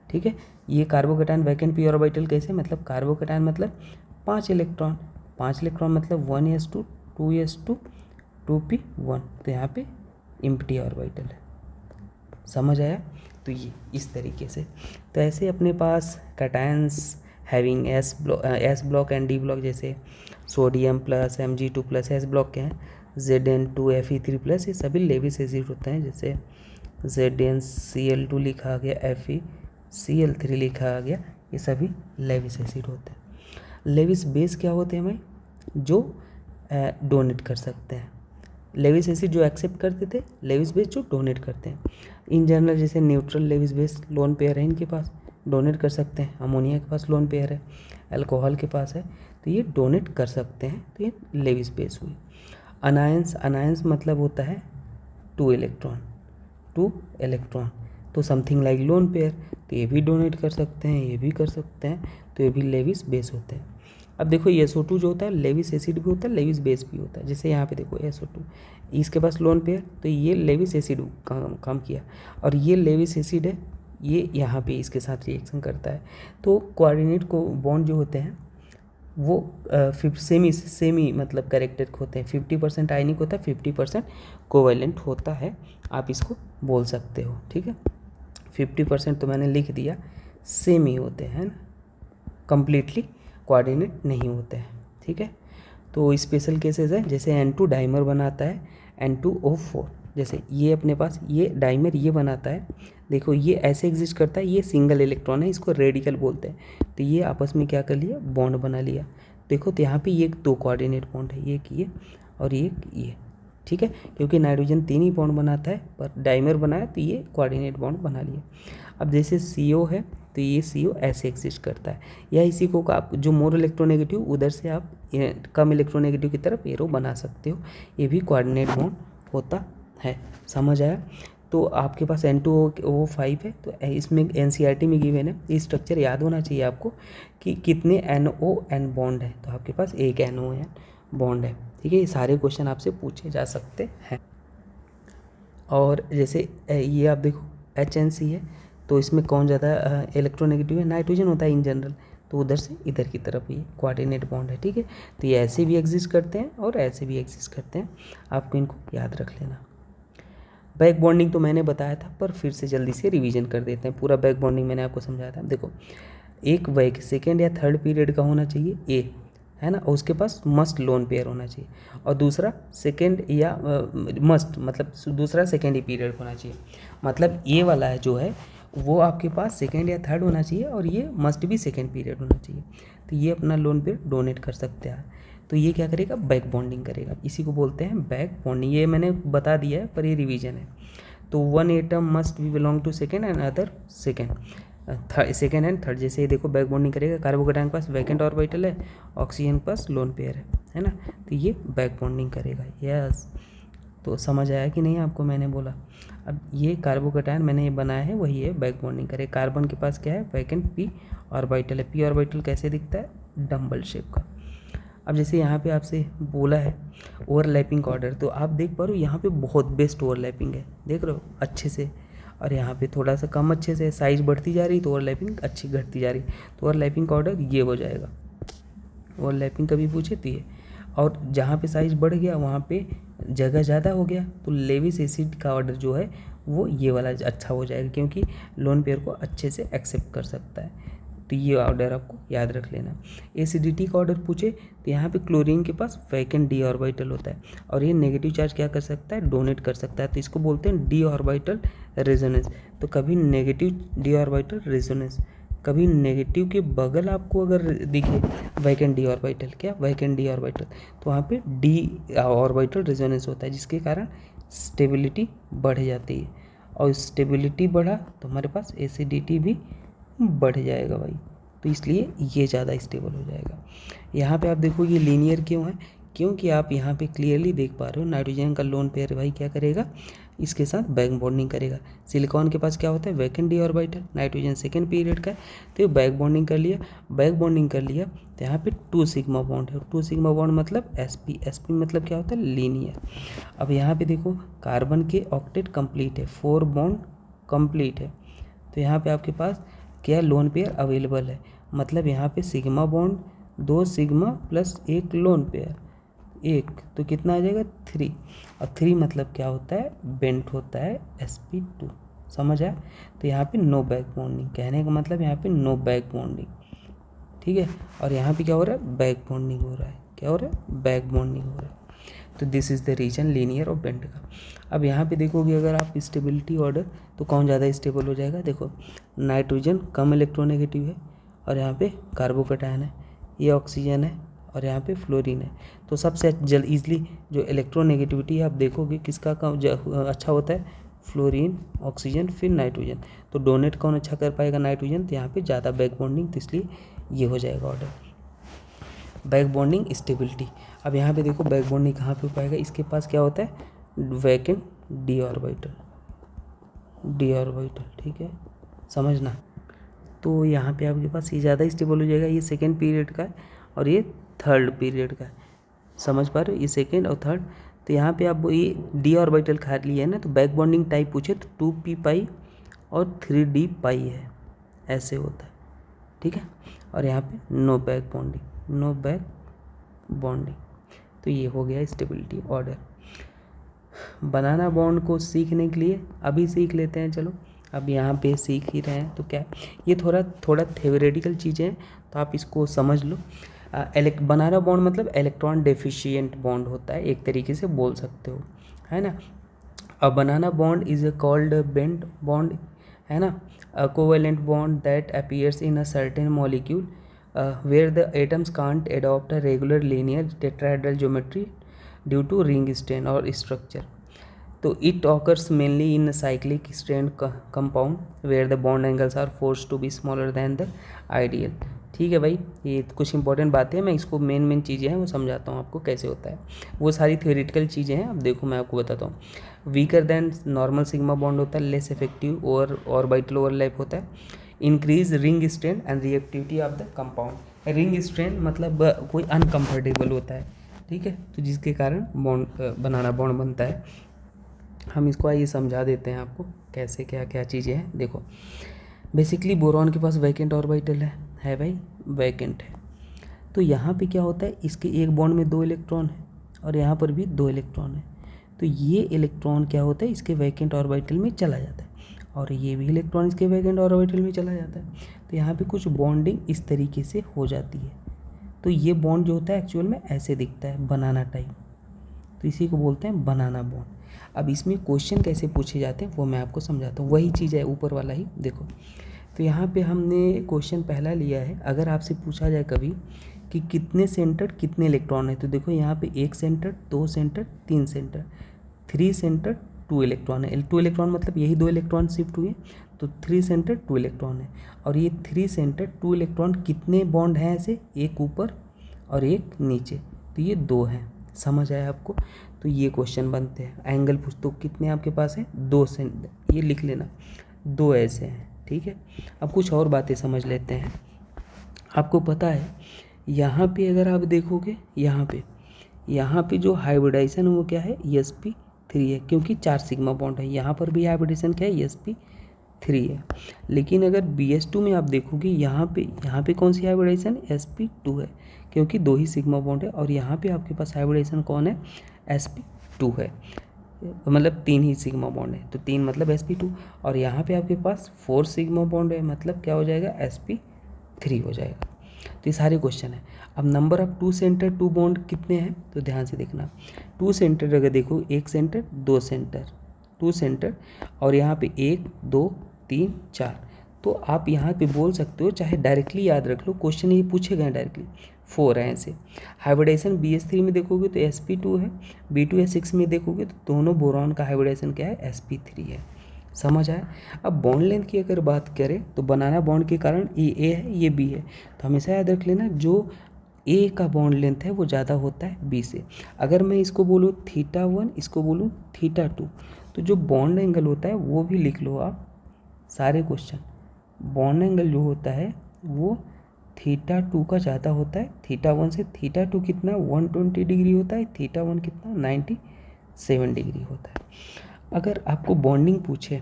[SPEAKER 1] ठीक है, ये कार्बोकैटायन वैकेंट p ऑर्बिटल कैसे, मतलब कार्बोकैटायन मतलब 5 इलेक्ट्रॉन मतलब 1s2 2s2 2p1। तो यहाँ पे एम्प्टी ऑर्बिटल है। समझ आया। तो ये इस तरीके से, तो ऐसे अपने पास cations having S block and D block, जैसे sodium plus Mg2 plus S block के हैं, Zn2Fe3 प्लस, ये सभी लेविस एसिड होते हैं। जैसे ZnCl2 लिखा गया, FeCl3 लिखा गया, ये सभी लेविस एसिड होते हैं। लेविस बेस क्या होते हैं भाई, जो डोनेट कर सकते हैं। लेविस एसिड जो एक्सेप्ट करते थे, लेविस बेस जो डोनेट करते हैं। इन जनरल जैसे neutral Lewis base lone pair है, इनके पास डोनेट कर सकते हैं। अमोनिया के पास लोन पेयर है, अल्कोहल के पास है, तो ये डोनेट कर सकते हैं। तो ये लेविस बेस हुई। अनायंस मतलब होता है 2 इलेक्ट्रॉन, तो समथिंग लाइक लोन पेयर, तो ये भी डोनेट कर सकते हैं, ये भी कर सकते हैं, तो ये भी लेविस बेस होते हैं। अब देखो ये SO2 जो होता है लेविस एसिड भी होता है, लेविस बेस भी होता है। जैसे यहाँ पे देखो SO2, इसके पास लोन पेयर, तो ये लेविस एसिड काम किया, और ये लेविस एसिड है, ये यहाँ पे इसके साथ रिएक्शन करता है। तो कोऑर्डिनेट को बॉन्ड जो होते हैं वो सेमी मतलब कैरेक्टरिस्टिक होते हैं। 50% आयनिक होता है, 50% कोवैलेंट होता है, आप इसको बोल सकते हो। ठीक है, 50% तो मैंने लिख दिया, सेमी होते हैं ना, कंप्लीटली कोऑर्डिनेट नहीं होते हैं। ठीक है, तो स्पेशल केसेस है, जैसे N2 डाइमर बनाता है, N2O4, जैसे ये अपने पास ये डाइमर ये बनाता है, देखो ये ऐसे एग्जिस्ट करता है, ये सिंगल इलेक्ट्रॉन है, इसको रेडिकल बोलते हैं। तो ये आपस में क्या कर लिया, बॉन्ड बना लिया। देखो तो यहाँ पे ये 2 कोऑर्डिनेट बॉन्ड है, ये और ये। ठीक है, क्योंकि नाइट्रोजन 3 ही बॉन्ड बनाता है, पर डाइमर बनाया तो ये कोऑर्डिनेट बॉन्ड बना लिया। अब जैसे CO है, तो ये CO ऐसे एग्जिस्ट करता है, या इसी को आप जो मोर इलेक्ट्रोनेगेटिव, उधर से आप कम इलेक्ट्रोनेगेटिव की तरफ एरो बना सकते हो, ये भी कोऑर्डिनेट बॉन्ड होता है। समझ आया? तो आपके पास N2O5 है, तो इसमें NCERT में गिवन है, ये स्ट्रक्चर याद होना चाहिए आपको कि कितने NON बॉन्ड है। तो आपके पास एक NON बॉन्ड है। ठीक है, ये सारे क्वेश्चन आपसे पूछे जा सकते हैं। और जैसे ये आप देखो HNC है, तो इसमें कौन ज़्यादा इलेक्ट्रोनेगेटिव है? नाइट्रोजन होता है इन जनरल, तो उधर से इधर की तरफ ये कोऑर्डिनेट बॉन्ड है। ठीक है, तो ये ऐसे भी एग्जिस्ट करते हैं और ऐसे भी एग्जिस्ट करते हैं, आपको इनको याद रख लेना। बैक बॉन्डिंग तो मैंने बताया था, पर फिर से जल्दी से रिवीजन कर देते हैं। पूरा बैक बॉन्डिंग मैंने आपको समझाया था। देखो, एक बैक सेकेंड या थर्ड पीरियड का होना चाहिए ए, है ना, और उसके पास मस्ट लोन पेयर होना चाहिए, और दूसरा सेकेंड या मस्ट मतलब दूसरा सेकेंड ही पीरियड होना चाहिए। मतलब ये वाला है जो है वो आपके पास सेकेंड या थर्ड होना चाहिए, और ये मस्ट भी सेकेंड पीरियड होना चाहिए। तो ये अपना लोन पेयर डोनेट कर सकते हैं। तो ये क्या करेगा? बैक बॉन्डिंग करेगा। इसी को बोलते हैं बैक बॉन्डिंग। ये मैंने बता दिया है, पर ये रिवीजन है। तो one atom must be belong to second and other second second and third. जैसे ये देखो बैक बॉन्डिंग करेगा, कार्बोकेटाइन के पास वैकेंट ऑर्बिटल है, ऑक्सीजन के पास लोन पेयर है ना, तो ये बैक बॉन्डिंग करेगा। यस, तो समझ आया कि नहीं आपको? मैंने बोला अब ये कार्बोकेटाइन मैंने ये बनाया है, वही है बैक बॉन्डिंग करे। कार्बन के पास क्या है? वैकेंट पी ऑर्बिटल है। पी ऑर्बिटल कैसे दिखता है? डम्बल शेप का। अब जैसे यहाँ पे आपसे बोला है ओवरलैपिंग ऑर्डर, तो आप देख पा रहे हो यहाँ पे बहुत बेस्ट ओवरलैपिंग है, देख रहे हो अच्छे से, और यहाँ पे थोड़ा सा कम अच्छे से, साइज बढ़ती जा रही तो ओवरलैपिंग अच्छी घटती जा रही, तो ओवरलैपिंग ऑर्डर ये हो जाएगा। ओवरलैपिंग कभी पूछे तो ये, और जहाँ पे साइज बढ़ गया वहाँ पे जगह ज़्यादा हो गया, तो लेविस एसिड का ऑर्डर जो है वो ये वाला अच्छा हो जाएगा, क्योंकि लोन पेयर को अच्छे से एक्सेप्ट कर सकता है। तो ये ऑर्डर आपको याद रख लेना। एसिडिटी का ऑर्डर पूछे तो यहाँ पे क्लोरीन के पास वैकेंट डी ऑर्बिटल होता है, और ये नेगेटिव चार्ज क्या कर सकता है? डोनेट कर सकता है, तो इसको बोलते हैं डी ऑर्बिटल रेजोनेंस। तो कभी नेगेटिव डी ऑर्बिटल रेजोनेंस, कभी नेगेटिव के बगल आपको अगर दिखे वैकेंट डी ऑर्बिटल, क्या वैकेंट डी ऑर्बिटल, तो वहाँ पे डी ऑर्बिटल रेजोनेंस होता है, जिसके कारण स्टेबिलिटी बढ़ जाती है, और स्टेबिलिटी बढ़ा तो हमारे पास एसिडिटी भी बढ़ जाएगा भाई, तो इसलिए ये ज़्यादा स्टेबल हो जाएगा। यहाँ पे आप देखो ये लीनियर क्यों है? क्योंकि आप यहाँ पे क्लियरली देख पा रहे हो नाइट्रोजन का लोन पेयर भाई क्या करेगा? इसके साथ बैक बॉन्डिंग करेगा। सिलिकॉन के पास क्या होता है? Vacant D orbital, nitrogen second period का है, तो ये बैक बॉन्डिंग कर लिया। बैक बॉन्डिंग कर लिया तो यहाँ पे 2 सिग्मा बॉन्ड है, 2 सिग्मा बॉन्ड मतलब sp, sp मतलब क्या होता है? लीनियर। अब यहाँ पे देखो कार्बन के ऑक्टेट कंप्लीट है, 4 बॉन्ड कंप्लीट है, तो यहाँ पे आपके पास क्या लोन पेयर अवेलेबल है, मतलब यहाँ पे sigma bond 2 sigma plus 1 lone pair, एक तो कितना आ जाएगा? 3, और 3 मतलब क्या होता है? बेंट होता है sp2। समझ आया? तो यहाँ पे नो बैक बॉन्डिंग, कहने का मतलब यहाँ पे नो बैक बॉन्डिंग। ठीक है, और यहाँ पे क्या हो रहा है? बैक बॉन्डिंग हो रहा है। क्या हो रहा है? बैक बॉन्डिंग हो रहा है। तो this is the reason linear और बेंट का। अब यहाँ पे देखोगे अगर आप स्टेबिलिटी ऑर्डर, तो कौन ज़्यादा स्टेबल हो जाएगा? देखो नाइट्रोजन कम इलेक्ट्रोनेगेटिव है, और यहाँ पे कार्बोकेटाइन है, ये ऑक्सीजन है, और यहाँ पे फ्लोरीन है। तो सबसे जल्द ईजिली जो इलेक्ट्रोनेगेटिविटी आप देखोगे किसका कम अच्छा होता है? फ्लोरीन, ऑक्सीजन, फिर नाइट्रोजन। तो डोनेट कौन अच्छा कर पाएगा? नाइट्रोजन। तो यहाँ पे ज़्यादा बैक बॉन्डिंग, तो इसलिए ये हो जाएगा ऑर्डर। Back bonding stability. अब यहाँ पे देखो बैक बॉन्डिंग कहाँ पे हो पाएगा? इसके पास क्या होता है? Vacant D orbital, D orbital. ठीक है, समझना। तो यहाँ पे आपके पास ये ज़्यादा स्टेबल हो जाएगा, ये सेकेंड पीरियड का है और ये थर्ड पीरियड का है। समझ पा रहे हो? ये सेकेंड और थर्ड। तो यहाँ पे आप ये डी ऑर्बिटल खा लिया है ना, तो बैक बॉन्डिंग टाइप पूछे तो 2p पाई और 3d पाई है, ऐसे होता है। ठीक है, और यहाँ पे no back bonding, no back bonding. तो ये हो गया स्टेबिलिटी ऑर्डर। बनाना बॉन्ड को सीखने के लिए अभी सीख लेते हैं, चलो अब यहाँ पे सीख ही रहे हैं तो क्या, ये थोड़ा थ्योरेटिकल चीज़ें हैं, तो आप इसको समझ लो। बनाना बॉन्ड मतलब इलेक्ट्रॉन डेफिशिएंट बॉन्ड होता है, एक तरीके से बोल सकते हो, है ना। Uh banana bond is a called bent bond, है ना, a covalent bond that appears in a certain molecule where the atoms can't adopt a regular linear tetrahedral geometry due to ring strain or structure. So it occurs mainly in a cyclic strained compound where the bond angles are forced to be smaller than the ideal. ठीक है भाई, ये कुछ important बातें हैं, मैं इसको main चीज़ें हैं वो समझाता हूँ आपको कैसे होता है। वो सारी थ्योरेटिकल चीज़ें हैं। अब देखो मैं आपको बताता हूँ। Weaker then normal sigma bond होता है, लेस इफेक्टिव और ऑर्बिटल ओवरलैप होता है। Increase ring strength and reactivity of the compound. Ring strength मतलब कोई अनकम्फर्टेबल होता है, ठीक है, तो जिसके कारण बॉन्ड बनता है। हम इसको आइए समझा देते हैं आपको कैसे क्या क्या चीज़ें हैं। देखो बेसिकली बोरॉन के पास वैकेंट ऑर्बिटल है भाई, वैकेंट है। तो यहाँ पे क्या होता है, इसके एक बॉन्ड में 2 इलेक्ट्रॉन है और यहाँ पर भी 2 इलेक्ट्रॉन है। तो ये इलेक्ट्रॉन क्या होता है, इसके वैकेंट ऑर्बिटल में चला जाता है और ये भी इलेक्ट्रॉन इसके वैकेंट ऑर्बिटल में चला जाता है। तो यहाँ पे कुछ बॉन्डिंग इस तरीके से हो जाती है। तो ये बॉन्ड जो होता है एक्चुअल में ऐसे दिखता है, बनाना टाइप। तो इसी को बोलते हैं बनाना बॉन्ड। अब इसमें क्वेश्चन कैसे पूछे जाते हैं वो मैं आपको समझाता हूँ। वही चीज़ है ऊपर वाला ही। देखो तो यहाँ पे हमने क्वेश्चन पहला लिया है। अगर आपसे पूछा जाए कभी कि कितने सेंटर कितने इलेक्ट्रॉन है, तो देखो यहाँ पे 1 centre, 2 centre, 3 centre, 3 centre 2 electron है। 2 इलेक्ट्रॉन मतलब यही 2 इलेक्ट्रॉन शिफ्ट हुए, तो 3 सेंटर 2 इलेक्ट्रॉन है। और ये 3 सेंटर 2 इलेक्ट्रॉन कितने बॉन्ड हैं ऐसे, एक ऊपर और एक नीचे, तो ये 2 हैं। समझ आया आपको? तो ये क्वेश्चन बनते हैं। एंगल पूछ तो कितने आपके पास है, 2 सेंटर, ये लिख लेना, 2 ऐसे हैं, ठीक है। अब कुछ और बातें समझ लेते हैं। आपको पता है यहाँ पे अगर आप देखोगे, यहाँ पे जो हाइब्रिडाइजेशन है वो क्या है, sp3 है, क्योंकि 4 सिग्मा बॉन्ड है। यहाँ पर भी हाइब्रिडाइजेशन क्या है, sp3 है। लेकिन अगर bs2 में आप देखोगे यहाँ पे कौन सी हाइब्रिडाइजेशन, sp2 है, क्योंकि 2 ही सिग्मा बॉन्ड है। और यहाँ पे आपके पास हाइब्रिडाइजेशन कौन है, sp2 है, मतलब 3 ही सिग्मा बॉन्ड है, तो 3 मतलब sp2। और यहाँ पे आपके पास 4 सिग्मा बॉन्ड है, मतलब क्या हो जाएगा, sp3 हो जाएगा। तो ये सारे क्वेश्चन है। अब नंबर ऑफ 2 सेंटर 2 बॉन्ड कितने हैं, तो ध्यान से देखना। 2 सेंटर अगर देखो, 1 सेंटर 2 सेंटर, 2 सेंटर, और यहाँ पे 1 2 3 4, तो आप यहाँ पे बोल सकते हो, चाहे डायरेक्टली याद रख लो, क्वेश्चन ये पूछे गए डायरेक्टली, 4 है ऐसे। हाइब्रिडाइजेशन bs3 में देखोगे तो sp2 है, b2s6 में देखोगे तो दोनों बोरॉन का हाइब्रिडाइजेशन क्या है, sp3 है। समझ आया? अब बॉन्ड लेंथ की अगर बात करें तो बनाना बॉन्ड के कारण ये ए है, ये बी है, तो हमेशा याद रख लेना जो ए का बॉन्ड लेंथ है वो ज़्यादा होता है बी से। अगर मैं इसको बोलूँ θ1, इसको बोलूँ θ2, तो जो बॉन्ड एंगल होता है वो भी लिख लो आप सारे क्वेश्चन। बॉन्ड एंगल जो होता है वो θ2 का ज़्यादा होता है, θ1 से। θ2 कितना 120 डिग्री होता है, θ1 कितना 97 डिग्री होता है। अगर आपको बॉन्डिंग पूछे,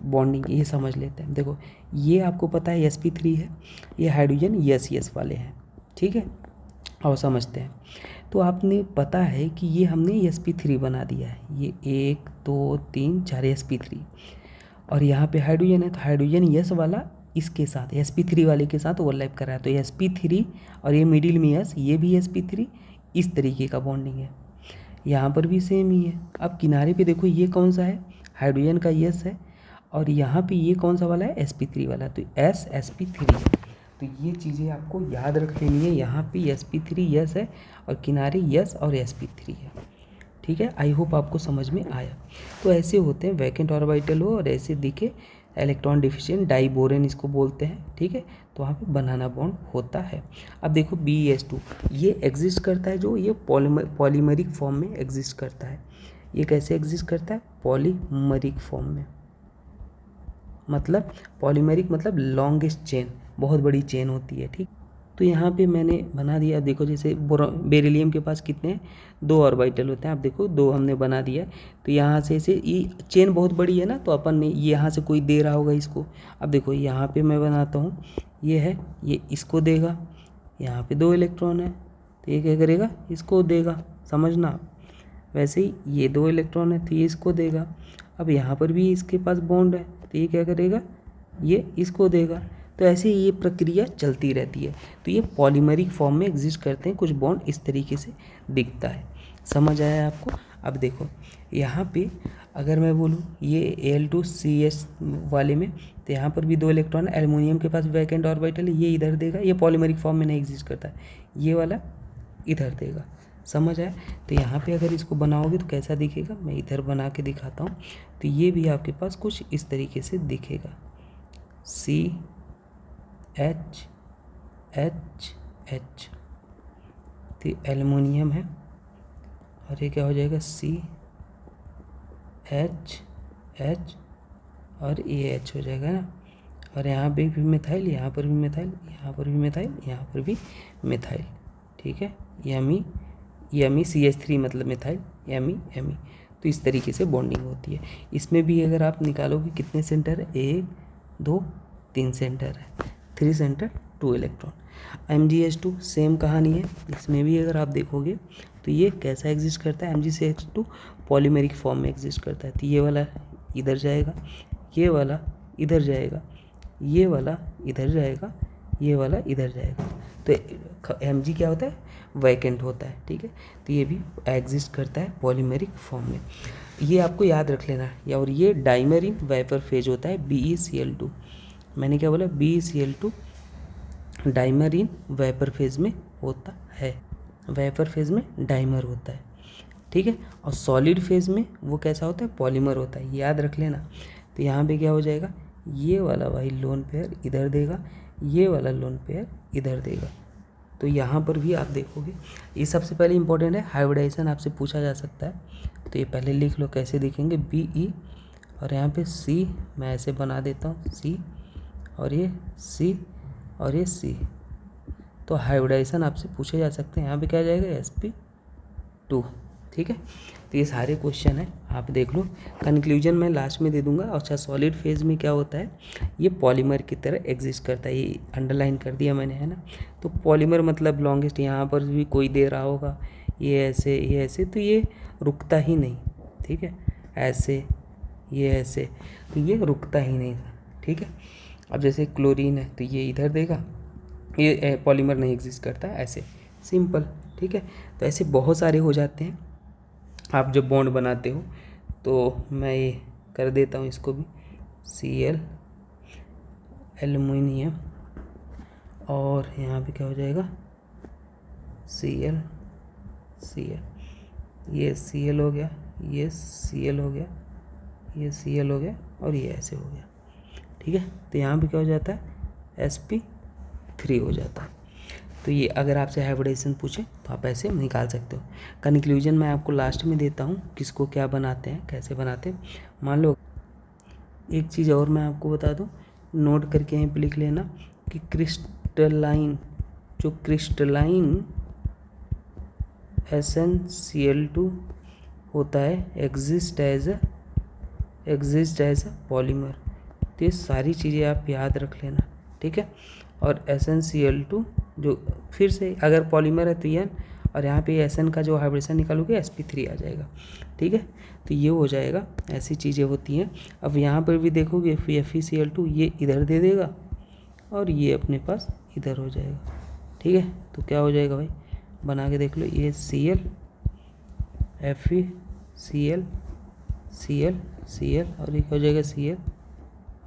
[SPEAKER 1] बॉन्डिंग ये समझ लेते हैं। देखो ये आपको पता है sp3 है, ये हाइड्रोजन यस वाले हैं, ठीक है, और समझते हैं। तो आपने पता है कि ये हमने sp3 बना दिया है, ये 1 2 3 4 sp3, और यहाँ पे हाइड्रोजन है, तो हाइड्रोजन यस वाला इसके साथ sp3 वाले के साथ ओवरलैप कर रहा है, तो sp3 और ये मिडिल में यस, ये भी sp3, इस तरीके का बॉन्डिंग है। यहाँ पर भी सेम ही है। अब किनारे पे देखो ये कौन सा है, हाइड्रोजन का यस है, और यहाँ पे ये कौन सा वाला है, sp3 वाला, तो sp3 है। तो ये चीज़ें आपको याद रख लेनी है। यहाँ पे sp3 यस है और किनारे यस और sp3 है, ठीक है। आई होप आपको समझ में आया। तो ऐसे होते हैं, वैकेंट ऑर्बिटल हो और ऐसे दिखे, इलेक्ट्रॉन डिफिशिएंट डाइबोरेन इसको बोलते हैं, ठीक है। तो वहाँ पे बनाना बॉन्ड होता है। अब देखो BS2 ये एग्जिस्ट करता है, जो ये पॉलीमरिक फॉर्म में एग्जिस्ट करता है। ये कैसे एग्जिस्ट करता है, पॉलीमरिक फॉर्म में, मतलब पॉलीमरिक मतलब लॉन्गेस्ट चेन, बहुत बड़ी चेन होती है, ठीक। तो यहाँ पे मैंने बना दिया, देखो जैसे बेरिलियम के पास कितने 2 ऑर्बिटल होते हैं, आप देखो 2 हमने बना दिया। तो यहाँ से ये चेन बहुत बड़ी है ना, तो अपन ने यहाँ से कोई दे रहा होगा इसको। अब देखो यहाँ पे मैं बनाता हूँ, ये है, ये इसको देगा, यहाँ पे 2 इलेक्ट्रॉन है, तो ये क्या करेगा, इसको देगा, समझना। वैसे ही ये 2 इलेक्ट्रॉन है, तो ये इसको देगा। अब यहाँ पर भी इसके पास बॉन्ड है, तो ये क्या करेगा, ये इसको देगा। तो ऐसे ये प्रक्रिया चलती रहती है। तो ये पॉलीमरिक फॉर्म में एग्जिस्ट करते हैं, कुछ बॉन्ड इस तरीके से दिखता है। समझ आया आपको? अब देखो यहाँ पे अगर मैं बोलूँ ये Al2CS वाले में, तो यहाँ पर भी 2 इलेक्ट्रॉन है, एल्युमिनियम के पास वैकेंट ऑर्बिटल है, ये इधर देगा, ये पॉलीमरिक फॉर्म में नहीं एग्जिस्ट करता है, ये वाला इधर देगा। समझ आया? तो यहाँ पे अगर इसको बनाओगे तो कैसा दिखेगा, मैं इधर बना के दिखाता हूँ। तो ये भी आपके पास कुछ इस तरीके से दिखेगा, CH H तो एल्युमिनियम है, और ये क्या हो जाएगा CH और ये H हो जाएगा ना, और यहाँ पे भी मिथाइल, यहाँ पर भी मिथाइल, यहाँ पर भी मिथाइल, यहाँ पर भी मिथाइल, ठीक है। यमी CH3 मतलब मिथाइल, यमी। तो इस तरीके से बॉन्डिंग होती है। इसमें भी अगर आप निकालोगे कितने सेंटर है, 1 2 3 सेंटर है, 3 सेंटर 2 इलेक्ट्रॉन। MgH2 सेम कहानी है, इसमें भी अगर आप देखोगे तो ये कैसा एग्जिस्ट करता है, MgCH2 पॉलीमेरिक फॉर्म में एग्जिस्ट करता है। तो ये वाला इधर जाएगा, ये वाला इधर जाएगा, ये वाला इधर जाएगा, ये वाला इधर जाएगा। तो Mg क्या होता है, वैकेंट होता है, ठीक है। तो ये भी एग्जिस्ट करता है पॉलीमेरिक फॉर्म में, ये आपको याद रख लेना है। और ये डाइमर इन वेपर फेज होता है, BeCl2। मैंने क्या बोला, BeCl2 dimer in vapour phase में होता है, वेपर फेज में डाइमर होता है, ठीक है। और सॉलिड फेज में वो कैसा होता है, पॉलीमर होता है, याद रख लेना। तो यहाँ पे क्या हो जाएगा, ये वाला भाई लोन पेयर इधर देगा, ये वाला लोन पेयर इधर देगा। तो यहाँ पर भी आप देखोगे, ये सबसे पहले इंपॉर्टेंट है, हाइब्रिडाइजेशन आपसे पूछा जा सकता है। तो ये पहले लिख लो, कैसे देखेंगे, BE और यहाँ पे C मैं ऐसे बना देता हूँ, C और ये C और ये C। तो हाइब्रिडाइजेशन आपसे पूछे जा सकते हैं। यहाँ पे क्या आ जाएगा, sp2, ठीक है। तो ये सारे क्वेश्चन है, आप देख लो। कंक्लूजन मैं लास्ट में दे दूंगा। अच्छा, सॉलिड फेज में क्या होता है, ये पॉलीमर की तरह एग्जिस्ट करता है, ये अंडरलाइन कर दिया मैंने, है ना। तो पॉलीमर मतलब लॉन्गेस्ट, यहाँ पर भी कोई दे रहा होगा, ये ऐसे, तो ये रुकता ही नहीं, ठीक है। ऐसे, ये ऐसे, तो ये रुकता ही नहीं, ठीक है। अब जैसे क्लोरीन है, तो ये इधर देगा, ये पॉलीमर नहीं एग्जिस्ट करता, ऐसे सिंपल, ठीक है। तो ऐसे बहुत सारे हो जाते हैं आप जब बॉन्ड बनाते हो। तो मैं ये कर देता हूँ इसको भी, Cl एल्युमिनियम, और यहाँ पे क्या हो जाएगा, Cl, ये Cl हो गया, ये Cl हो गया, ये Cl हो गया, और ये ऐसे हो गया, ठीक है। तो यहाँ पे क्या हो जाता है, sp3 हो जाता है। तो ये अगर आपसे हाइब्रिडाइजेशन पूछे तो आप ऐसे निकाल सकते हो। कंक्लूजन मैं आपको लास्ट में देता हूँ, किसको क्या बनाते हैं, कैसे बनाते हैं। मान लो एक चीज़ और मैं आपको बता दूँ, नोट करके यहीं पे लिख लेना कि क्रिस्टलाइन SnCl2 होता है, एग्जिस्ट एज अ पॉलीमर। तो ये सारी चीज़ें आप याद रख लेना, ठीक है। और SnCl2 जो फिर से अगर पॉलीमर है तो ये, और यहाँ पे Sn का जो हाइब्रिडेशन निकालोगे sp3 आ जाएगा, ठीक है। तो ये हो जाएगा, ऐसी चीज़ें होती हैं। अब यहाँ पर भी देखोगे FeCl2 ये इधर दे देगा, और ये अपने पास इधर हो जाएगा, ठीक है। तो क्या हो जाएगा भाई, बना के देख लो, ये Cl FeCl और ये क्या हो जाएगा, Cl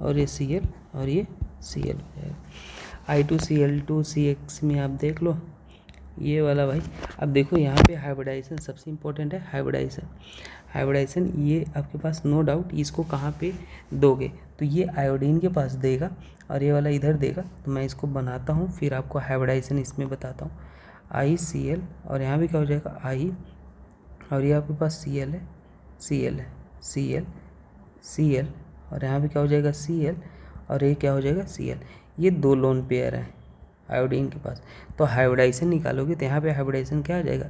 [SPEAKER 1] और ये Cl और ये Cl हो जाएगा। I2Cl2CX में आप देख लो ये वाला भाई। अब देखो यहाँ पे हाइब्रिडाइजेशन सबसे इम्पोर्टेंट है, हाइब्रिडाइजेशन ये आपके पास नो डाउट, इसको कहाँ पे दोगे, तो ये आयोडीन के पास देगा, और ये वाला इधर देगा। तो मैं इसको बनाता हूँ, फिर आपको हाइब्रिडाइजेशन इसमें बताता हूँ। ICl और यहाँ पे क्या हो जाएगा, I, और ये आपके पास Cl है, Cl और यहाँ पे क्या हो जाएगा, Cl, और ये क्या हो जाएगा, Cl। ये दो लोन पेयर हैं आयोडीन के पास। तो हाइब्रिडाइजेशन निकालोगे तो यहाँ पे हाइब्रिडाइजेशन क्या आ जाएगा,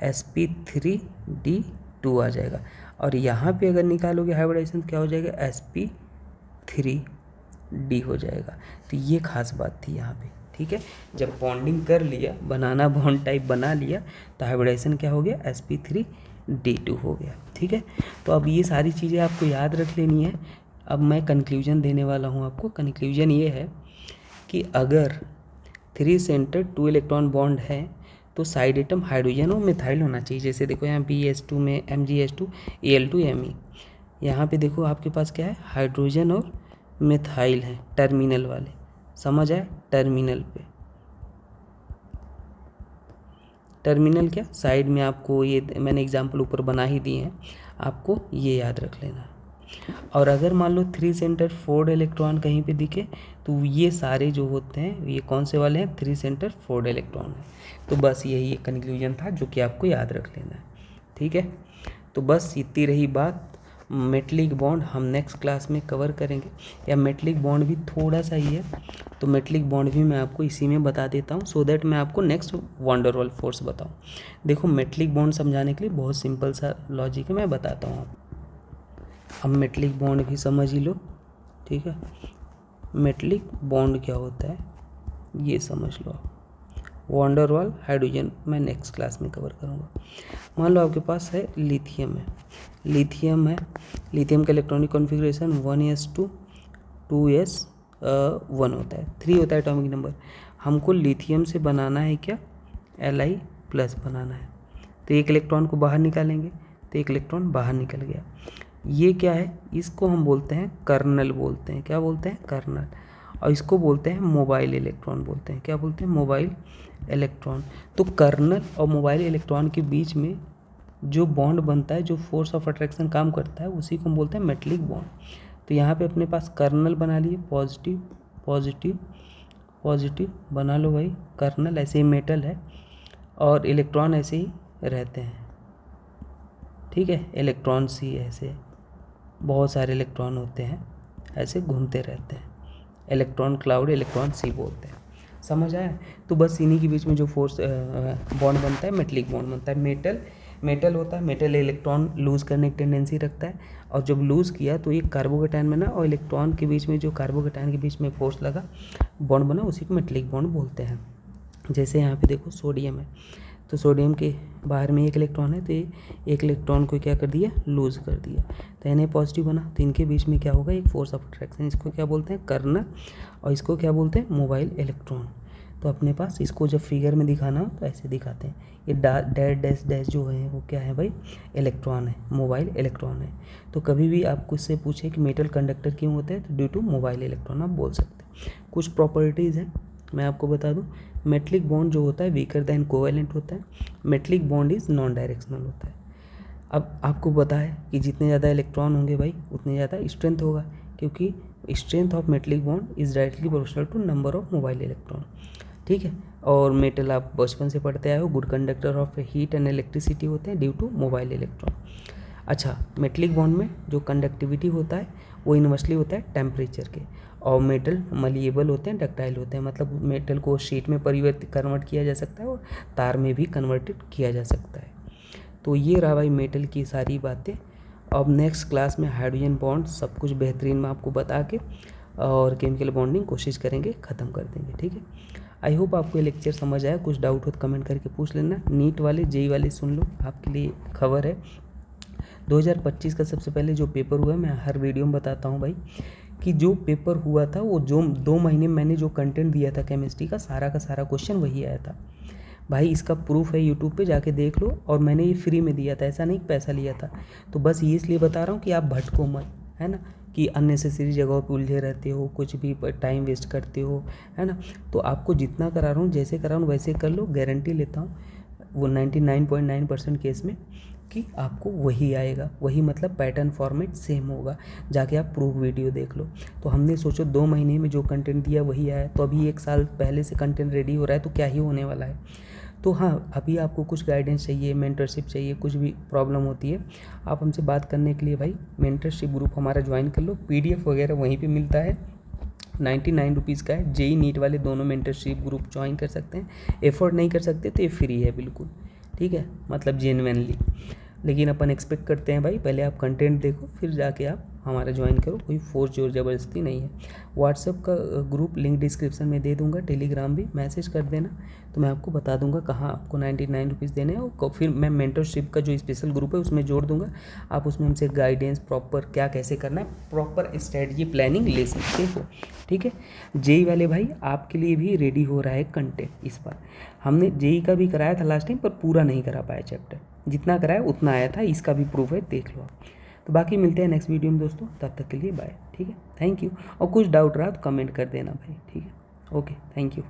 [SPEAKER 1] sp3d2 आ जाएगा। और यहाँ पे अगर निकालोगे हाइब्रिडाइजेशन क्या हो जाएगा, sp3d हो जाएगा। तो ये खास बात थी यहाँ पे, ठीक है। जब बॉन्डिंग कर लिया, बनाना बॉन्ड टाइप बना लिया, तो हाइब्रिडाइजेशन क्या हो गया, sp3d2 हो गया, ठीक है। तो अब ये सारी चीज़ें आपको याद रख लेनी है। अब मैं कंक्लूजन देने वाला हूँ आपको। कंक्लूजन ये है कि अगर 3 सेंटर 2 इलेक्ट्रॉन बॉन्ड है तो साइड एटम हाइड्रोजन और मिथाइल होना चाहिए। जैसे देखो यहाँ BH2 में MgH2 Al2 Me, यहाँ पे देखो आपके पास क्या है, हाइड्रोजन और मिथाइल है टर्मिनल वाले, समझ आए, टर्मिनल पे, टर्मिनल क्या साइड में, आपको ये मैंने एग्जाम्पल ऊपर बना ही दिए हैं, आपको ये याद रख लेना है। और अगर मान लो 3 सेंटर 4 इलेक्ट्रॉन कहीं पे दिखे तो ये सारे जो होते हैं ये कौन से वाले हैं, 3 सेंटर 4 इलेक्ट्रॉन है। तो बस यही एक कंक्लूजन था जो कि आपको याद रख लेना है, ठीक है। तो बस इतनी रही बात। मेटलिक बॉन्ड हम नेक्स्ट क्लास में कवर करेंगे, या मेटलिक बॉन्ड भी थोड़ा सा ही है, तो मेटलिक बॉन्ड भी मैं आपको इसी में बता देता हूँ, सो दैट मैं आपको next van der Waals force बताऊँ। देखो मेटलिक बॉन्ड समझाने के लिए बहुत सिंपल सा लॉजिक है, मैं बताता हूँ आपको। अब मेटलिक बॉन्ड भी समझ ही लो, ठीक है। मेटलिक बॉन्ड क्या होता है ये समझ लो आप। वैन डर वाल्स हाइड्रोजन मैं नेक्स्ट क्लास में कवर करूँगा। मान लो आपके पास है लिथियम है, लिथियम का इलेक्ट्रॉनिक कॉन्फ़िगरेशन 1s2 2s1 होता है, 3 होता है एटॉमिक नंबर। हमको लिथियम से बनाना है क्या, Li+ बनाना है, तो एक इलेक्ट्रॉन को बाहर निकालेंगे, तो एक इलेक्ट्रॉन बाहर निकल गया। ये क्या है, इसको हम बोलते हैं कर्नल बोलते हैं, क्या बोलते हैं, कर्नल। और इसको बोलते हैं मोबाइल इलेक्ट्रॉन बोलते हैं, क्या बोलते हैं, मोबाइल इलेक्ट्रॉन। तो कर्नल और मोबाइल इलेक्ट्रॉन के बीच में जो बॉन्ड बनता है, जो फोर्स ऑफ अट्रैक्शन काम करता है, उसी को हम बोलते हैं मेटलिक बॉन्ड। तो यहाँ पे अपने पास कर्नल बना लिए, पॉजिटिव पॉजिटिव पॉजिटिव बना लो भाई, कर्नल ऐसे ही मेटल है, और इलेक्ट्रॉन ऐसे ही रहते हैं, ठीक है। इलेक्ट्रॉन्स ही ऐसे बहुत सारे इलेक्ट्रॉन होते हैं, ऐसे घूमते रहते हैं, इलेक्ट्रॉन क्लाउड, इलेक्ट्रॉन सी बोलते हैं, समझ आया। तो बस इन्हीं के बीच में जो फोर्स बॉन्ड बनता है मेटलिक बॉन्ड बनता है। मेटल होता है, मेटल इलेक्ट्रॉन लूज़ करने की टेंडेंसी रखता है, और जब लूज़ किया तो एक कार्बोकेटायन बना, और इलेक्ट्रॉन के बीच में जो कार्बोकेटायन के बीच में फोर्स लगा, बॉन्ड बना, उसी को मेटलिक बॉन्ड बोलते हैं। जैसे यहाँ पे देखो सोडियम है, तो सोडियम के बाहर में एक इलेक्ट्रॉन है, तो ये एक इलेक्ट्रॉन को क्या कर दिया, लूज़ कर दिया, तो Na पॉजिटिव बना, तो इनके बीच में क्या होगा, एक फोर्स ऑफ अट्रैक्शन, इसको क्या बोलते हैं, कर्नल, और इसको क्या बोलते हैं, मोबाइल इलेक्ट्रॉन। तो अपने पास इसको जब फिगर में दिखाना हो तो ऐसे दिखाते हैं, ये डैश डैश डैश जो है वो क्या है भाई, इलेक्ट्रॉन है, मोबाइल इलेक्ट्रॉन है। तो कभी भी आपको इससे पूछे कि मेटल कंडक्टर क्यों होता है, तो ड्यू टू मोबाइल इलेक्ट्रॉन आप बोल सकते हैं। कुछ प्रॉपर्टीज़ हैं मैं आपको बता दूं। मेटलिक बॉन्ड जो होता है वीकर देन कोवेलेंट होता है, metallic bond is non directional होता है। अब आपको पता है कि जितने ज़्यादा इलेक्ट्रॉन होंगे भाई उतने ज़्यादा स्ट्रेंथ होगा, क्योंकि strength of metallic bond is directly proportional to number of mobile electron, ठीक है। और मेटल आप बचपन से पढ़ते आए हो, good conductor of heat and electricity होते हैं ड्यू टू मोबाइल इलेक्ट्रॉन। अच्छा, मेटलिक बॉन्ड में जो कंडक्टिविटी होता है वो इन्वर्सली होता है टेम्परेचर के, और मेटल मलिएबल होते हैं, डक्टाइल होते हैं, मतलब मेटल को शीट में कन्वर्ट किया जा सकता है और तार में भी कन्वर्टेड किया जा सकता है। तो ये रहा भाई मेटल की सारी बातें। अब नेक्स्ट क्लास में हाइड्रोजन बॉन्ड सब कुछ बेहतरीन में आपको बता के और केमिकल बॉन्डिंग कोशिश करेंगे, ख़त्म कर देंगे, ठीक है। आई होप आपको ये लेक्चर समझ आया। कुछ डाउट हो तो कमेंट करके पूछ लेना। नीट वाले जेई वाले सुन लो, आपके लिए खबर है। 2025 का सबसे पहले जो पेपर हुआ है, मैं हर वीडियो में बताता हूँ भाई कि जो पेपर हुआ था वो जो 2 महीने में मैंने जो कंटेंट दिया था केमिस्ट्री का सारा क्वेश्चन वही आया था भाई। इसका प्रूफ है, यूट्यूब पे जाके देख लो, और मैंने ये फ्री में दिया था, ऐसा नहीं पैसा लिया था। तो बस ये इसलिए बता रहा हूँ कि आप भटको मत, है ना, कि अननेसेसरी जगहों पे उलझे रहते हो, कुछ भी टाइम वेस्ट करते हो, है ना। तो आपको जितना करा रहा हूँ, जैसे करा रहा हूँ वैसे कर लो, गारंटी लेता हूँ वो 99.9% केस में कि आपको वही आएगा, वही मतलब पैटर्न फॉर्मेट सेम होगा। जाके आप प्रूफ वीडियो देख लो। तो हमने सोचो 2 महीने में जो कंटेंट दिया वही आया, तो अभी 1 साल पहले से कंटेंट रेडी हो रहा है, तो क्या ही होने वाला है। तो हाँ, अभी आपको कुछ गाइडेंस चाहिए, मेंटरशिप चाहिए, कुछ भी प्रॉब्लम होती है, आप हमसे बात करने के लिए भाई मेंटरशिप ग्रुप हमारा ज्वाइन कर लो। PDF वगैरह वहीं पे मिलता है, 99 रुपीज़ का है। जेई नीट वाले दोनों मेंटरशिप ग्रुप ज्वाइन कर सकते हैं। एफोर्ड नहीं कर सकते तो ये फ्री है बिल्कुल, ठीक है, मतलब जेन्युइनली। लेकिन अपन एक्सपेक्ट करते हैं भाई पहले आप कंटेंट देखो, फिर जाके आप हमारा ज्वाइन करो, कोई फोर्स जोर ज़बरदस्ती नहीं है। व्हाट्सएप का ग्रुप लिंक डिस्क्रिप्शन में दे दूंगा, टेलीग्राम भी मैसेज कर देना, तो मैं आपको बता दूंगा कहाँ आपको 99 रुपीज़ देने हैं, और फिर मैं मेंटरशिप का जो स्पेशल ग्रुप है उसमें जोड़ दूंगा। आप उसमें हमसे गाइडेंस प्रॉपर क्या कैसे करना है, प्रॉपर स्ट्रेटजी प्लानिंग ले सकते हो, ठीक है। जेई वाले भाई आपके लिए भी रेडी हो रहा है कंटेंट। इस बार हमने जेई का भी कराया था लास्ट टाइम, पर पूरा नहीं करा पाया चैप्टर, जितना कराया उतना आया था, इसका भी प्रूफ है, देख लो आप। तो बाकी मिलते हैं नेक्स्ट वीडियो में दोस्तों, तब तक के लिए बाय, ठीक है, थैंक यू। और कुछ डाउट रहा तो कमेंट कर देना भाई, ठीक है, ओके, थैंक यू।